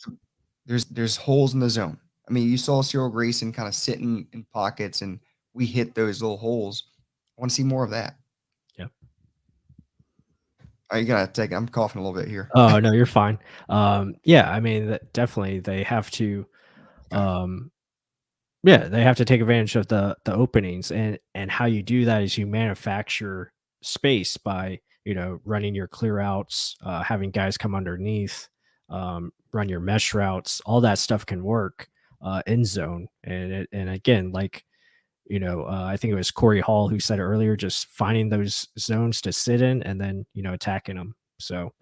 There's holes in the zone. I mean, you saw Cyril Grayson kind of sitting in pockets, and we hit those little holes. I want to see more of that. Yeah. Oh, you gotta take it. I'm coughing a little bit here. Oh, no, you're fine. Yeah, I mean, definitely they have to, Okay. um, Yeah, they have to take advantage of the openings, and how you do that is you manufacture space by, running your clear outs, having guys come underneath, run your mesh routes. All that stuff can work in zone, and again, like, I think it was Corey Hall who said it earlier, just finding those zones to sit in and then attacking them. So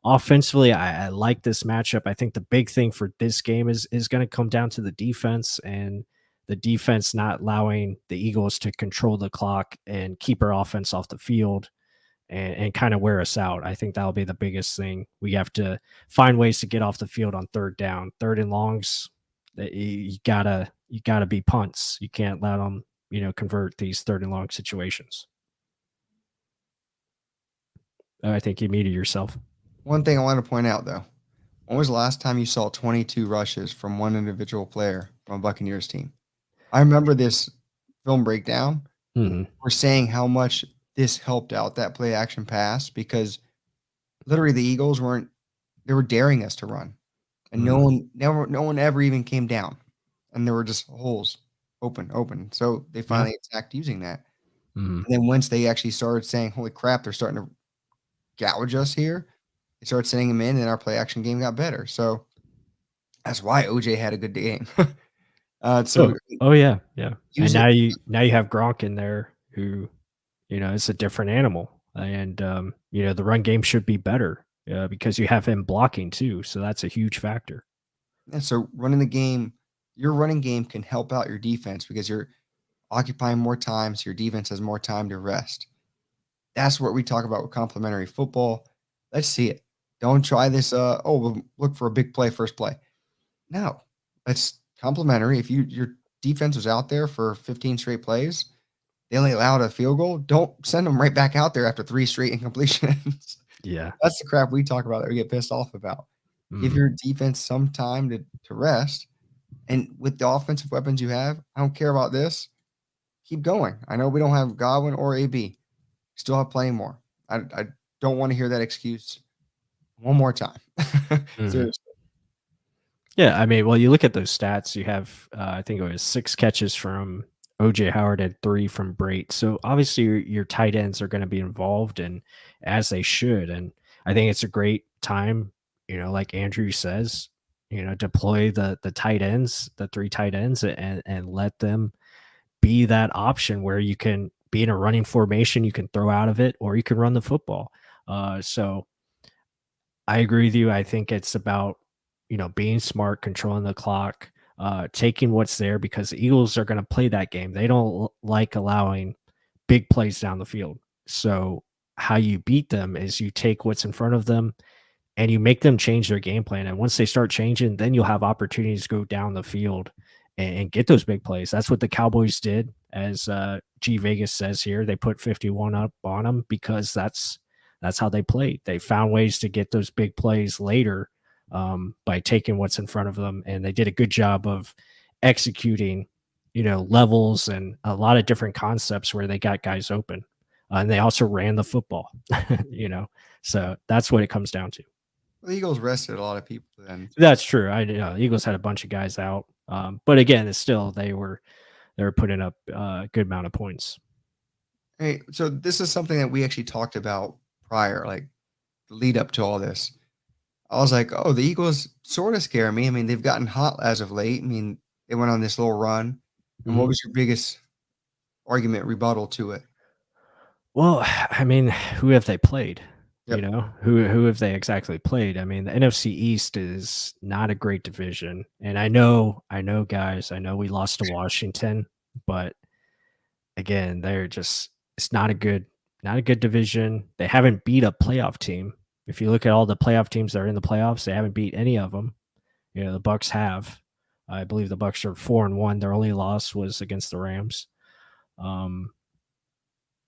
offensively, I like this matchup. I think the big thing for this game is going to come down to the defense, and the defense not allowing the Eagles to control the clock and keep our offense off the field and kind of wear us out. I think that'll be the biggest thing. We have to find ways to get off the field on third down, third and longs. You gotta be punts. You can't let them convert these third and long situations. I think you muted yourself. One thing I want to point out, though, when was the last time you saw 22 rushes from one individual player from a Buccaneers team? I remember this film breakdown. Mm-hmm. We're saying how much this helped out that play action pass because literally the Eagles they were daring us to run, and no one ever even came down, and there were just holes open. So they finally attacked using that. Mm-hmm. And then once they actually started saying, "Holy crap, they're starting to gouge us here," they started sending them in, and our play action game got better. So that's why OJ had a good game. Oh yeah. And use now it. you have Gronk in there who, it's a different animal, and the run game should be better because you have him blocking too, so that's a huge factor. Yeah, so running the game, your running game can help out your defense because you're occupying more time, so your defense has more time to rest. That's what we talk about with complementary football. Let's see it. Don't try this. We'll look for a big play, first play. No, that's complementary. If your defense was out there for 15 straight plays, they only allowed a field goal. Don't send them right back out there after 3 straight incompletions. Yeah. That's the crap we talk about that we get pissed off about. Give your defense some time to rest. And with the offensive weapons you have, I don't care about this. Keep going. I know we don't have Godwin or AB. Still have plenty more. I don't want to hear that excuse one more time. Seriously. Yeah, I mean, well, you look at those stats. You have, I think it was 6 catches from OJ Howard and 3 from Brate. So obviously, your tight ends are going to be involved, and as they should. And I think it's a great time, like Andrew says, deploy the tight ends, the 3 tight ends, and let them be that option where you can be in a running formation, you can throw out of it, or you can run the football. So I agree with you. I think it's about, being smart, controlling the clock, taking what's there, because the Eagles are going to play that game. They don't like allowing big plays down the field. So how you beat them is you take what's in front of them and you make them change their game plan. And once they start changing, then you'll have opportunities to go down the field and get those big plays. That's what the Cowboys did, as G Vegas says here. They put 51 up on them because that's how they played. They found ways to get those big plays later by taking what's in front of them, and they did a good job of executing, levels and a lot of different concepts where they got guys open, and they also ran the football. So that's what it comes down to. Well, the Eagles rested a lot of people then. That's true. I know Eagles had a bunch of guys out, but again, it's still they were putting up a good amount of points. Hey, so this is something that we actually talked about prior, like the lead up to all this. I was like, oh, the Eagles sort of scare me. I mean, they've gotten hot as of late. I mean, they went on this little run. And what was your biggest rebuttal to it? Well, I mean, who have they played? Yep. Who have they exactly played? I mean, the NFC East is not a great division. And I know, guys, I know we lost to Washington, but again, it's not a good division. They haven't beat a playoff team. If you look at all the playoff teams that are in the playoffs, they haven't beat any of them. The Bucs have. I believe the Bucs are 4-1. Their only loss was against the Rams.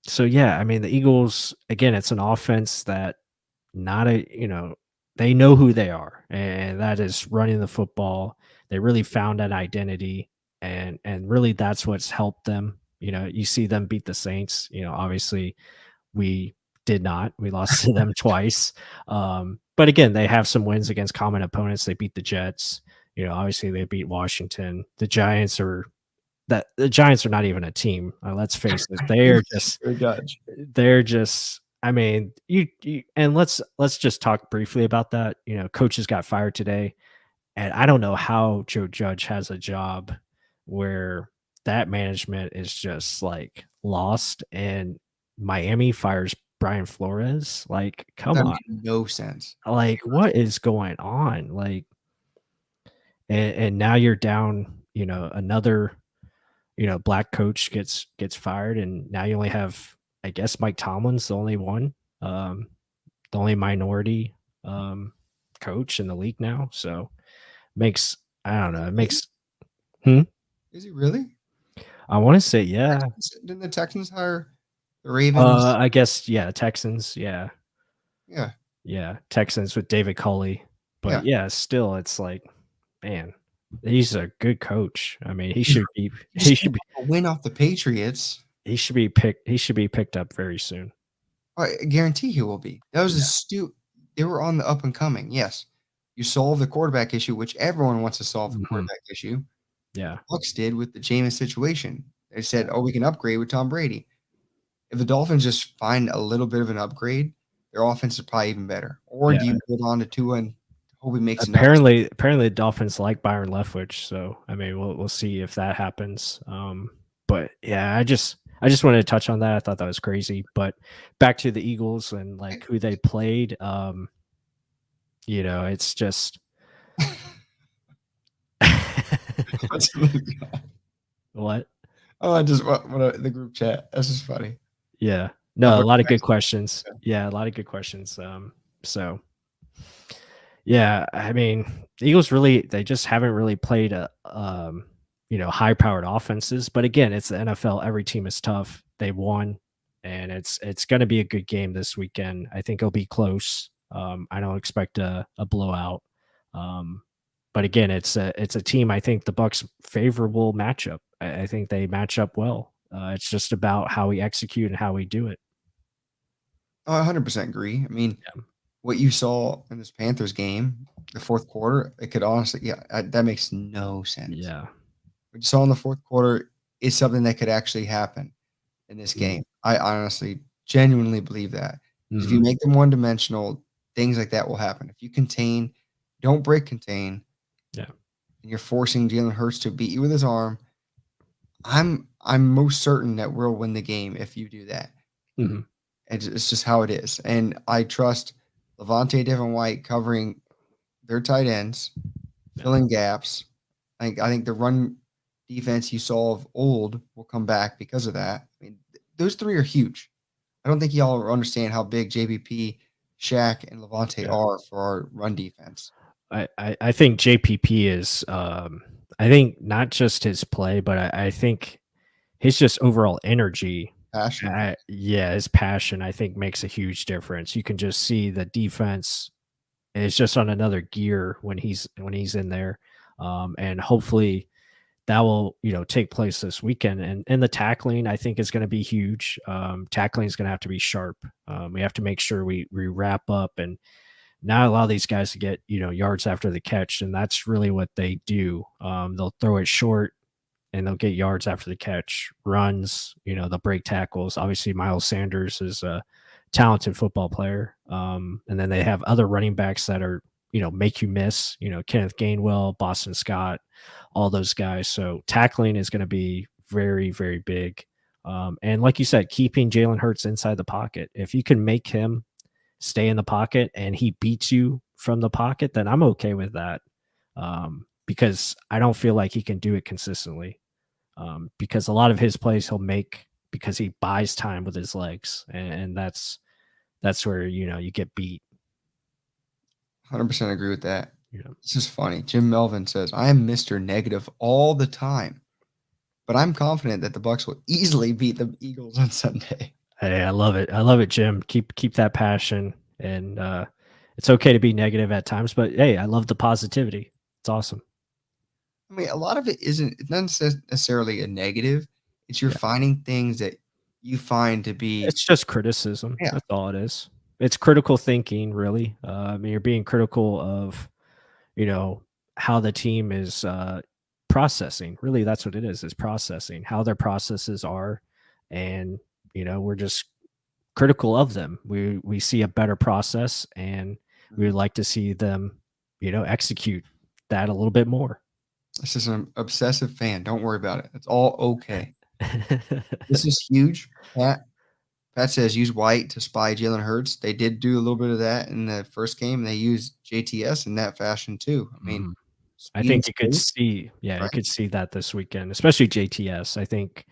So yeah, I mean, the Eagles, again, it's an offense that they know who they are, and that is running the football. They really found that identity, and really that's what's helped them. You see them beat the Saints. Obviously we did not. We lost to them twice. But again, they have some wins against common opponents. They beat the Jets. Obviously they beat Washington. The Giants are that the Giants are not even a team. Let's face it. They're just Good judge. they're just I mean, you and let's just talk briefly about that. Coaches got fired today, and I don't know how Joe Judge has a job where that management is just like lost and Miami fires Brian Flores. Like, come That on. made no sense. Like, what is going on? Like, and now you're down, another, black coach gets fired, and now you only have, I guess, Mike Tomlin's the only one, the only minority coach in the league now. So makes I don't know, it makes hmm? Is he really? I want to say yeah. Didn't the Texans hire the Ravens? I guess yeah, Texans, yeah. Yeah. Yeah, Texans with David Culley. But yeah, still it's like, man, he's a good coach. I mean, he should be A win off the Patriots. he should be picked up very soon. I guarantee he will be. That was they were on the up and coming. Yes. You solved the quarterback issue, which everyone wants to solve the quarterback issue. Yeah. Bucs did with the Jameis situation. They said, "Oh, we can upgrade with Tom Brady." If the Dolphins just find a little bit of an upgrade, their offense is probably even better. Or do you hold on to Tua and hope he makes apparently the Dolphins like Byron Leftwich, so I mean we'll see if that happens. But yeah, I just wanted to touch on that. I thought that was crazy. But back to the Eagles and like who they played. It's just what? Oh, I just what the group chat. That's just funny. Yeah. No, a lot of good questions. Yeah, a lot of good questions. So yeah, I mean, the Eagles they just haven't really played a high powered offenses. But again, it's the NFL. Every team is tough. They won, and it's going to be a good game this weekend. I think it'll be close. I don't expect a blowout. But again, it's a team. I think the Bucs favorable matchup. I think they match up well. It's just about how we execute and how we do it. I 100% agree. I mean, what you saw in this Panthers game, the fourth quarter, it could honestly, that makes no sense. Yeah. What you saw in the fourth quarter is something that could actually happen in this game. I honestly, genuinely believe that. If you make them one-dimensional, things like that will happen. If you don't break contain, and you're forcing Jalen Hurts to beat you with his arm, I'm most certain that we'll win the game if you do that. It's just how it is. And I trust Levante Devin White covering their tight ends, filling gaps. I think the run defense you saw of old will come back because of that. I mean, those three are huge. I don't think y'all understand how big JPP, Shaq, and Levante are for our run defense. I think JPP is I think not just his play, but I think his just overall energy. Passion. His passion, I think, makes a huge difference. You can just see the defense is just on another gear when he's in there. And hopefully that will, take place this weekend. And the tackling, I think, is going to be huge. Tackling is going to have to be sharp. We have to make sure we wrap up and not allow these guys to get, yards after the catch. And that's really what they do. They'll throw it short and they'll get yards after the catch, runs, they'll break tackles. Obviously, Miles Sanders is a talented football player. And then they have other running backs that are, make you miss, Kenneth Gainwell, Boston Scott, all those guys. So tackling is going to be very, very big. And like you said, keeping Jalen Hurts inside the pocket. If you can make him stay in the pocket and he beats you from the pocket, then I'm okay with that. Because I don't feel like he can do it consistently. Because a lot of his plays he'll make because he buys time with his legs, and that's where you get beat. 100% agree with that. This is funny. Jim Melvin says, "I am Mr. Negative all the time, but I'm confident that the Bucs will easily beat the Eagles on Sunday." Hey, I love it, Jim. Keep that passion, and it's okay to be negative at times, but hey, I love the positivity. It's awesome. I mean, a lot of it's not necessarily a negative. It's you're finding things that you find to be. It's just criticism. Yeah. That's all it is. It's critical thinking, really. I mean, you're being critical of, how the team is processing. Really, that's what it is processing, how their processes are. And, we're just critical of them. We see a better process, and we would like to see them, execute that a little bit more. This is an obsessive fan. Don't worry about it. It's all okay. This is huge. Pat says use White to spy Jalen Hurts. They did do a little bit of that in the first game. They used JTS in that fashion too. I mean, Mhm. I speed and think you could space, see, yeah, you right? could see that this weekend, especially JTS. I think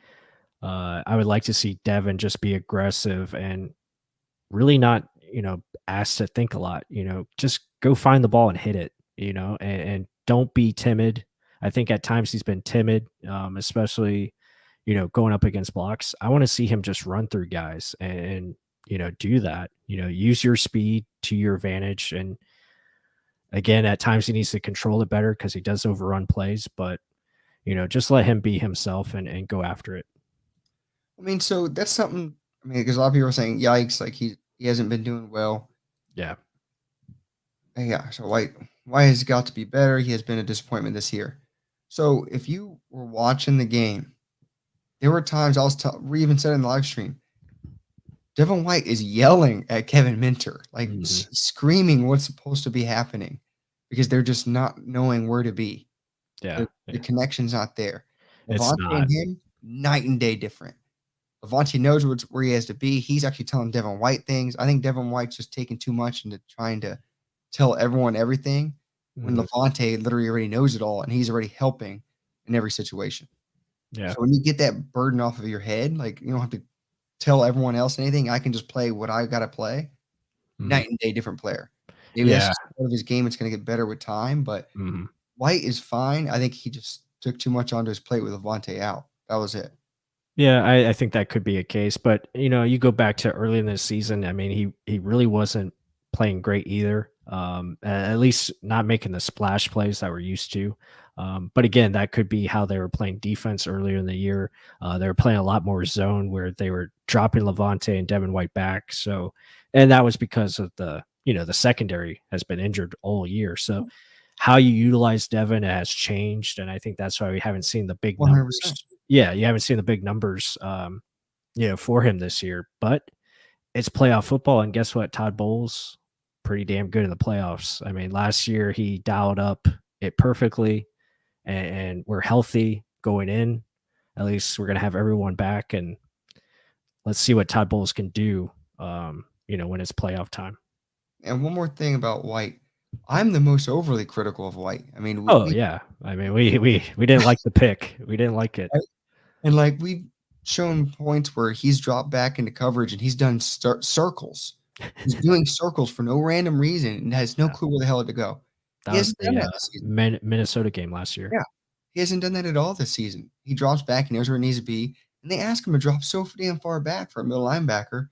I would like to see Devin just be aggressive and really not, asked to think a lot. Just go find the ball and hit it. And don't be timid. I think at times he's been timid, especially going up against blocks. I want to see him just run through guys and do that. Use your speed to your advantage. And again, at times he needs to control it better because he does overrun plays. But just let him be himself and go after it. I mean, so that's something. I mean, because a lot of people are saying, "Yikes!" Like he hasn't been doing well. Yeah. And yeah, so why has he got to be better? He has been a disappointment this year. So if you were watching the game, there were times we even said in the live stream, Devin White is yelling at Kevin Minter, like Mhm. screaming what's supposed to be happening because they're just not knowing where to be. Yeah. The Yeah. connection's not there. It's Levante not. and him, night and day different. Levante knows where he has to be. He's actually telling Devin White things. I think Devin White's just taking too much into trying to tell everyone everything when Mhm. Levante literally already knows it all and he's already helping in every situation. Yeah. So when you get that burden off of your head, like you don't have to tell everyone else anything. I can just play what I gotta play. Mhm. Night and day different player. Maybe that's Yeah. just part of his game. It's gonna get better with time, but Mhm. White is fine. I think he just took too much onto his plate with Levante out. That was it. Yeah, I think that could be a case, but you go back to early in the season. I mean, he really wasn't playing great either. At least not making the splash plays that we're used to. But again, that could be how they were playing defense earlier in the year. They were playing a lot more zone where they were dropping Levante and Devin White back. So, and that was because of the secondary has been injured all year. So, how you utilize Devin has changed, and I think that's why we haven't seen the big 100%. numbers. Yeah, you haven't seen the big numbers, for him this year, but it's playoff football, and guess what? Todd Bowles, pretty damn good in the playoffs. I mean, last year he dialed up it perfectly, and we're healthy going in. At least we're gonna have everyone back, and let's see what Todd Bowles can do. When it's playoff time. And one more thing about White. I'm the most overly critical of White. I mean, Oh yeah, I mean we didn't like the pick. We didn't like it. and like we've shown points where he's dropped back into coverage and he's done circles. He's doing circles for no random reason and has no Yeah, clue where the hell to go. He that was hasn't done the that this season. Minnesota game last year. Yeah, he hasn't done that at all this season. He drops back, he knows where he needs to be, and they ask him to drop so damn far back for a middle linebacker.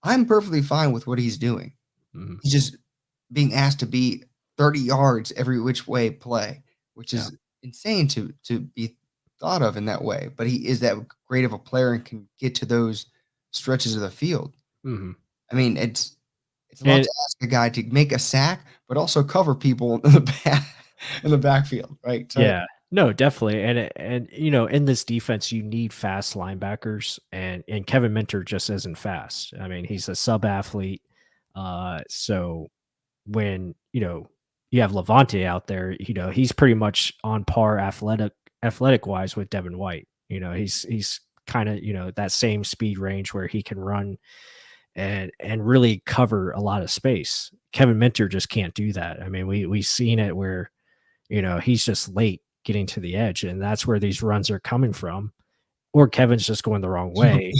I'm perfectly fine with what he's doing. Mhm. He's just being asked to be 30 yards every which way play, which Yeah. is insane to be thought of in that way. But he is that great of a player and can get to those stretches of the field. Mhm. I mean, it's a lot And to ask a guy to make a sack, but also cover people in the backfield, right? So yeah, no, definitely. And in this defense, you need fast linebackers, and Kevin Minter just isn't fast. I mean, he's a sub athlete. So when you have Levante out there, he's pretty much on par athletic wise with Devin White. He's kind of that same speed range where he can run and really cover a lot of space. Kevin Minter just can't do that. I mean, we've seen it where he's just late getting to the edge, and that's where these runs are coming from. Or Kevin's just going the wrong way.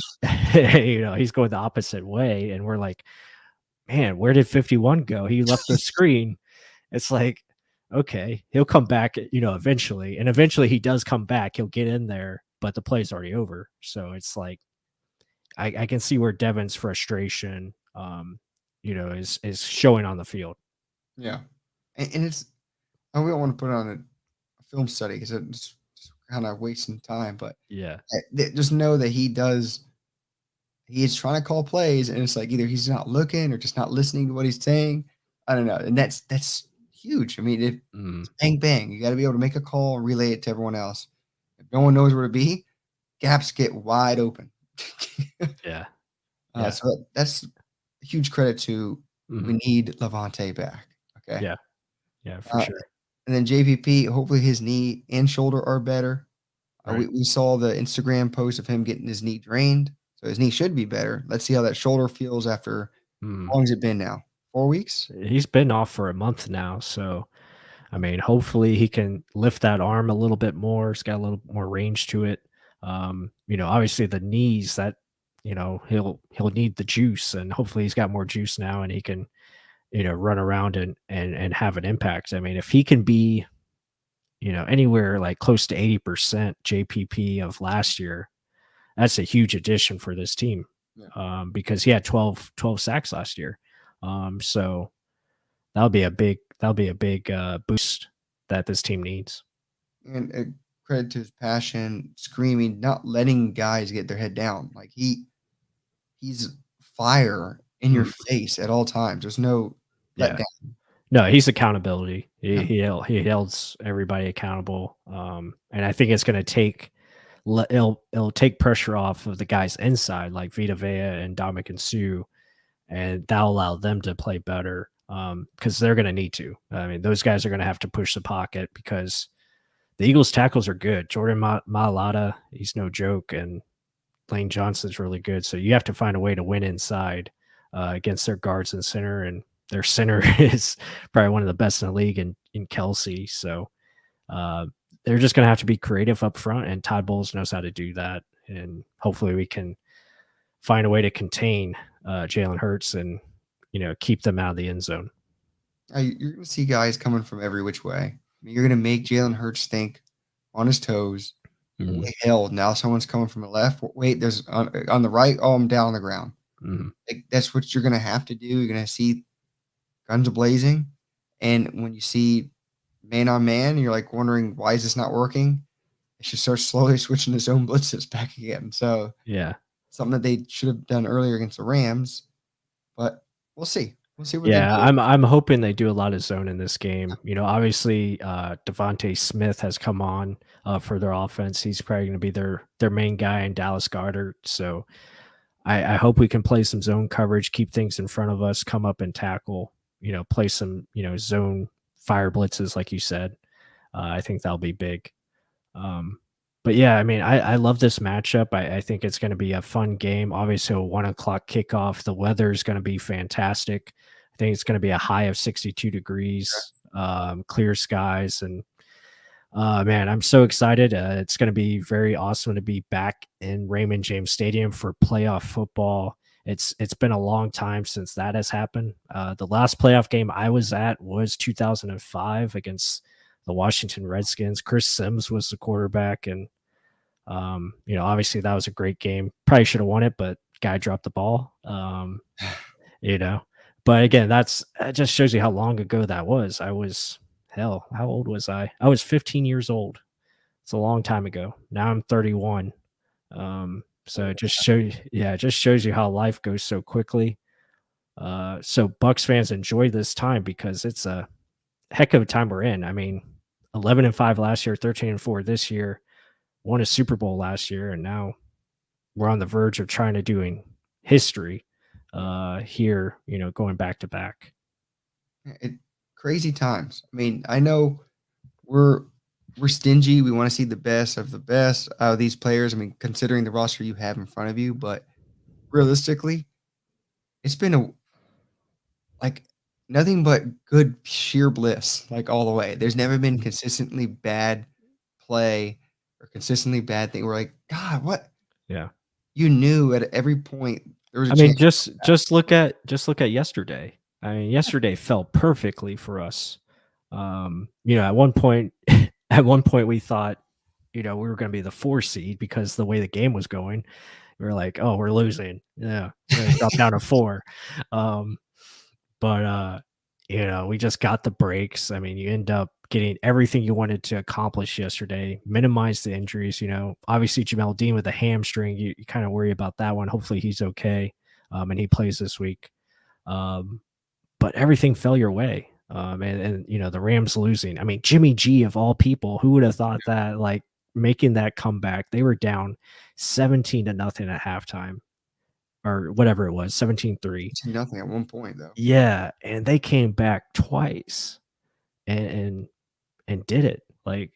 He's going the opposite way, and we're like, man, where did 51 go? He left the screen. It's like, okay, he'll come back, eventually, and eventually he does come back. He'll get in there, but the play's already over. So it's like I can see where Devin's frustration, is showing on the field. yeah, and it's we don't want to put on a film study because it's kind of wasting time. But Yeah. just know that he is trying to call plays, and it's like either he's not looking or just not listening to what he's saying. I don't know, and that's huge. I mean, if Mm, bang bang, you got to be able to make a call and relay it to everyone else. If no one knows where to be, gaps get wide open. yeah. Yeah. So that's a huge credit to we Mhm. need Levante back. Okay. Yeah. Yeah, for Uh, sure. and then JPP, hopefully his knee and shoulder are better. Right. We saw the Instagram post of him getting his knee drained. So his knee should be better. Let's see how that shoulder feels after Mm. how long has it been now? 4 weeks? He's been off for a month now, so I mean, hopefully he can lift that arm a little bit more. It's got a little more range to it. Obviously the knees that he'll need the juice, and hopefully he's got more juice now and he can run around and have an impact. I mean, if he can be anywhere like close to 80% JPP of last year, that's a huge addition for this team, Yeah. because he had 12 sacks last year. So that'll be a big boost that this team needs. And credit to his passion, screaming, not letting guys get their head down. Like he's fire in your Mm, face at all times. There's no yeah. letdown. No, he's accountability. He Yeah. he holds everybody accountable. And I think it's going to it'll take pressure off of the guys inside like Vita Vea and Dominic and Sue, and that'll allow them to play better, because they're going to need to. I mean, those guys are going to have to push the pocket because the Eagles tackles are good. Jordan Mailata, he's no joke, and Lane Johnson's really good. So you have to find a way to win inside against their guards and center, and their center is probably one of the best in the league in Kelsey. So uh, they're just going to have to be creative up front, and Todd Bowles knows how to do that. And hopefully we can find a way to contain Jalen Hurts and keep them out of the end zone. You're going to see guys coming from every which way. I mean, you're going to make Jalen Hurts think on his toes. Mhm. Wait, hell, now someone's coming from the left. Wait, there's on the right. Oh, I'm down on the ground. Mhm. Like, that's what you're going to have to do. You're going to see guns blazing. And when you see man on man, you're like wondering, why is this not working? They should start slowly switching to zone blitzes back again. So Yeah. something that they should have done earlier against the Rams. But we'll see. We'll see what they Yeah, do. I'm hoping they do a lot of zone in this game. Obviously, Devontae Smith has come on for their offense. He's probably going to be their main guy in Dallas Goedert. So I hope we can play some zone coverage, keep things in front of us, come up and tackle. Play some zone fire blitzes, like you said. I think that'll be big. Um, but yeah, I mean, I love this matchup. I think it's going to be a fun game. Obviously, a 1 o'clock kickoff. The weather is going to be fantastic. I think it's going to be a high of 62 degrees, clear skies, and man, I'm so excited. It's going to be very awesome to be back in Raymond James Stadium for playoff football. It's been a long time since that has happened. The last playoff game I was at was 2005 against the Washington Redskins. Chris Sims was the quarterback, and obviously that was a great game. Probably should have won it, but guy dropped the ball. You know, but again, that just shows you how long ago that was. Hell, how old was I? I was 15 years old. It's a long time ago. Now I'm 31. So it just shows you how life goes so quickly. So Bucks fans enjoy this time because it's a heck of a time we're in. I mean, 11-5 last year, 13-4 this year, won a Super Bowl last year, and now we're on the verge of trying to doing history here, going back to back. It, crazy times. I mean, I know we're stingy. We want to see the best of the best out of these players. I mean, considering the roster you have in front of you, but realistically, it's been like nothing but good sheer bliss, like all the way. There's never been consistently bad play or consistently bad thing. We're like, God, what? Yeah. You knew at every point there was a I mean, chance. just look at yesterday. I mean, yesterday felt perfectly for us. At one point, we thought, we were going to be the 4 seed because the way the game was going. We were like, oh, we're losing. Yeah, we're gonna drop down to 4. But we just got the breaks. I mean, you end up getting everything you wanted to accomplish yesterday, minimize the injuries. Obviously Jamel Dean with the hamstring, you kind of worry about that one. Hopefully he's okay, and he plays this week. But everything fell your way. And the Rams losing. I mean, Jimmy G of all people, who would have thought that, like, making that comeback? They were down 17-0 at halftime or whatever it was, 17-3. Nothing at one point though. Yeah, and they came back twice and and did it. Like,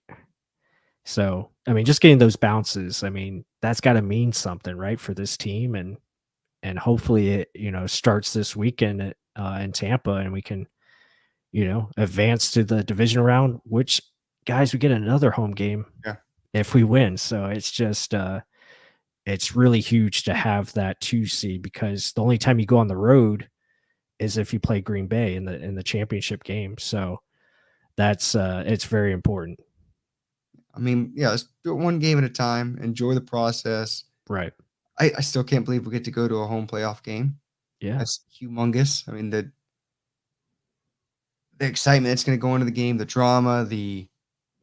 so, I mean, just getting those bounces, I mean, that's got to mean something, right, for this team, and hopefully it, starts this weekend in Tampa, and we can, advance to the division round, which, guys, we get another home game Yeah. if we win. So it's just it's really huge to have that 2 seed, because the only time you go on the road is if you play Green Bay in the championship game. So that's it's very important. I mean, yeah, let's do it one game at a time. Enjoy the process. Right. I still can't believe we get to go to a home playoff game. Yeah. That's humongous. I mean, the excitement that's going to go into the game, the drama, the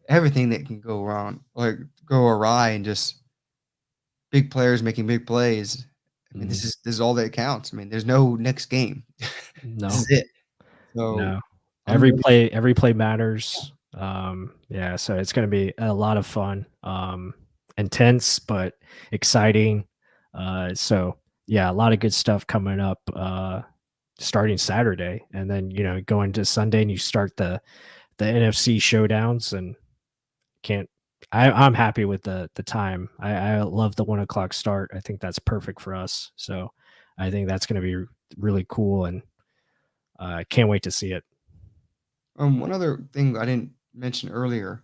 everything that can go wrong, like go awry, and just big players making big plays. I mean, Mhm. this is all that counts. I mean, there's no next game. No. This is it. So No. I'm ready. Every play matters. Yeah, so it's gonna be a lot of fun. Intense but exciting. So yeah, a lot of good stuff coming up starting Saturday. And then, going to Sunday, and you start the NFC showdowns, and can't I'm happy with the time. I love the 1 o'clock start. I think that's perfect for us. So I think that's gonna be really cool, and can't wait to see it. One other thing I didn't mention earlier,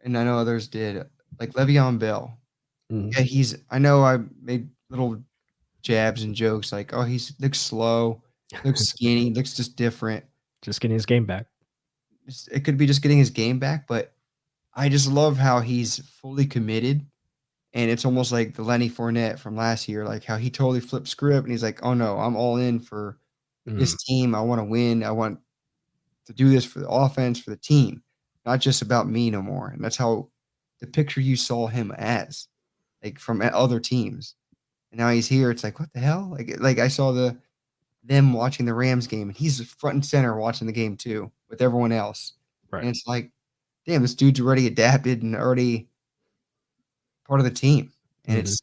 and I know others did, like Le'Veon Bell. Mhm. Yeah, I know I made little jabs and jokes like, "Oh, looks slow, looks skinny, looks just different." Just getting his game back. It could be just getting his game back, but I just love how he's fully committed, and it's almost like the Lenny Fournette from last year, like how he totally flipped script and he's like, "Oh no, I'm all in for Mm, this team. I wanna win. I want to do this for the offense, for the team, not just about me no more." And that's how the picture you saw him as, like from other teams. And now he's here. It's like, what the hell? Like I saw them watching the Rams game, and he's front and center watching the game too with everyone else. right. And it's like, damn, this dude's already adapted and already part of the team. And Mhm.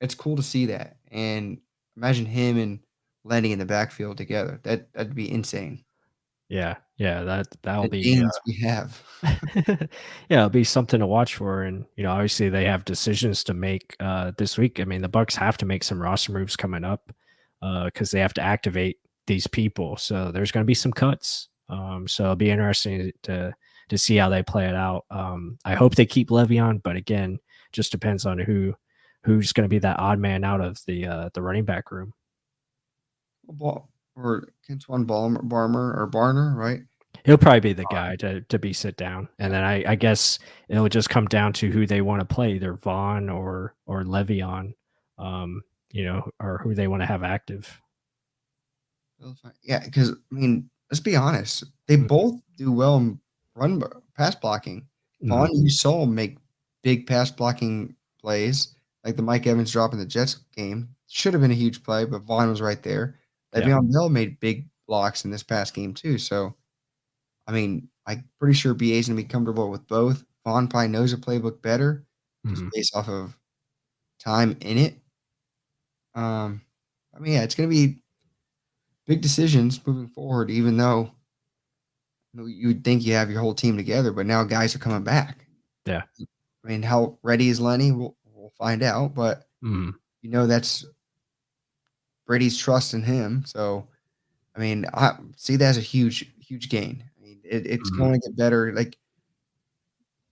it's cool to see that. And imagine him and Lenny in the backfield together. That'd be insane. Yeah, yeah, that'll The be, gains we have. yeah, it'll be something to watch for. And, obviously they have decisions to make this week. I mean, the Bucks have to make some roster moves coming up because they have to activate these people. So there's going to be some cuts. So it'll be interesting to see how they play it out. I hope they keep Le'Veon, but again, just depends on who's going to be that odd man out of the running back room. Or Kentuan Barmer or Barner, right? He'll probably be the guy to be sit down, and then I guess it'll just come down to who they want to play, either Vaughn or Le'Veon, or who they want to have active. Yeah, because I mean, let's be honest, they both do well in pass blocking. Mhm. Vaughn, you saw him make big pass blocking plays, like the Mike Evans drop in the Jets game. Should have been a huge play, but Vaughn was right there. Yeah. Le'Veon Bell made big blocks in this past game too. So, I mean, I'm pretty sure BA is gonna be comfortable with both. Vaughn probably knows the playbook better, just Mhm. based off of time in it. Um, I mean, yeah, it's gonna be big decisions moving forward, even though you would think you have your whole team together, but now guys are coming back. Yeah. I mean, how ready is Lenny? We'll find out, but Mhm. that's Brady's trust in him. So, I mean, I see that as a huge gain. I mean, it's Mhm. going to get better. Like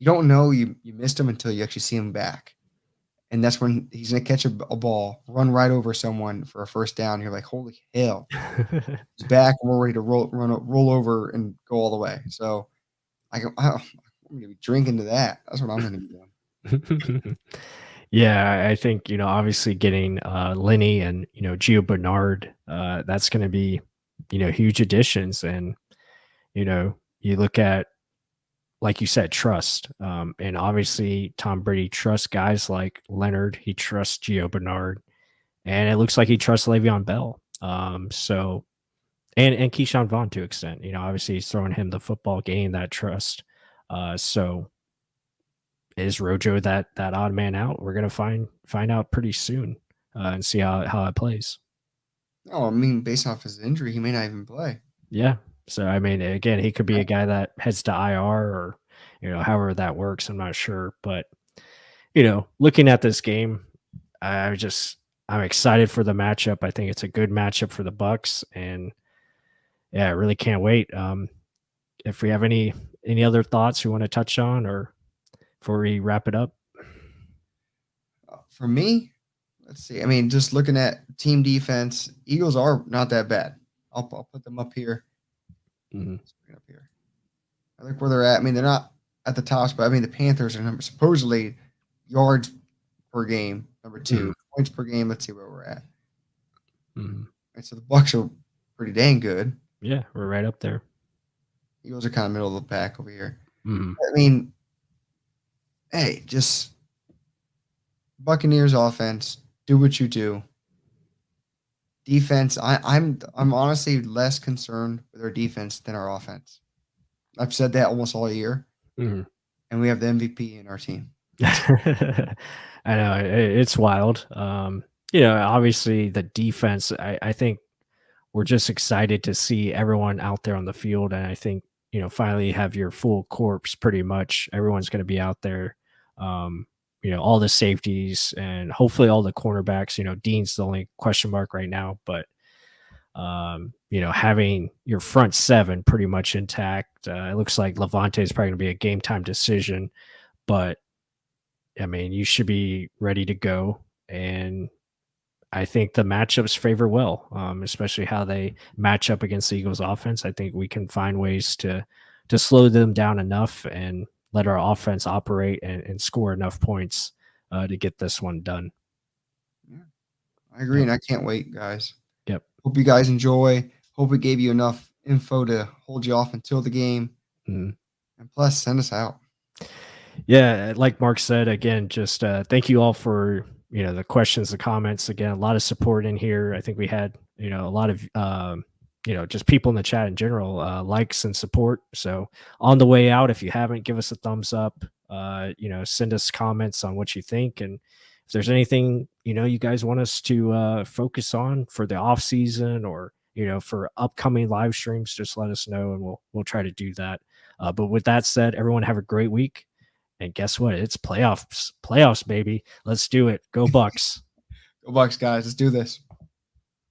you don't know you missed him until you actually see him back, and that's when he's going to catch a ball, run right over someone for a first down. You're like, holy hell, he's back, and we're ready to roll over and go all the way. So I'm gonna be drinking to that. That's what I'm gonna be doing. Yeah, I think, obviously getting Lenny and, Gio Bernard, that's going to be, huge additions. And, you look at, like you said, trust. And obviously Tom Brady trusts guys like Leonard. He trusts Gio Bernard, and it looks like he trusts Le'Veon Bell. So and Keyshawn Vaughn to extent. Obviously he's throwing him the football, gaining that trust. So is Rojo that odd man out? We're gonna find out pretty soon and see how it plays. Oh, I mean, based off his injury, he may not even play. Yeah. So I mean, again, he could be a guy that heads to IR or however that works. I'm not sure, but looking at this game, I'm excited for the matchup. I think it's a good matchup for the Bucs, and yeah, I really can't wait. If we have any other thoughts we want to touch on, or before we wrap it up. For me, let's see. I mean, just looking at team defense, Eagles are not that bad. I'll put them up here. Mhm. Let's bring it up here. I like where they're at. I mean, they're not at the tops, but I mean, the Panthers are supposedly yards per game, number 2, points per game. Let's see where we're at. Mhm. And so the Bucs are pretty dang good. Yeah, we're right up there. Eagles are kind of middle of the pack over here. Mhm. I mean, hey, just Buccaneers offense, do what you do. Defense, I'm honestly less concerned with our defense than our offense. I've said that almost all year, Mhm. and we have the MVP in our team. I know it's wild. Obviously the defense. I think we're just excited to see everyone out there on the field, and I think finally have your full corps. Pretty much everyone's going to be out there. All the safeties and hopefully all the cornerbacks. Dean's the only question mark right now, but having your front 7 pretty much intact. It looks like Levante is probably going to be a game time decision, but I mean, you should be ready to go. And I think the matchups favor well, especially how they match up against the Eagles offense. I think we can find ways to slow them down enough and let our offense operate and score enough points to get this one done. Yeah, I agree, and I can't wait, guys. Yep. Hope you guys enjoy. Hope we gave you enough info to hold you off until the game. Mhm. And plus, send us out. Yeah, like Mark said, again, just thank you all for the questions, the comments. Again, a lot of support in here. I think we had a lot of just people in the chat in general, likes and support. So on the way out, if you haven't, give us a thumbs up. Send us comments on what you think, and if there's anything you guys want us to focus on for the off season or for upcoming live streams, just let us know, and we'll try to do that. But with that said, everyone have a great week. And guess what? It's playoffs, baby. Let's do it. Go Bucs. Go Bucs, guys. Let's do this.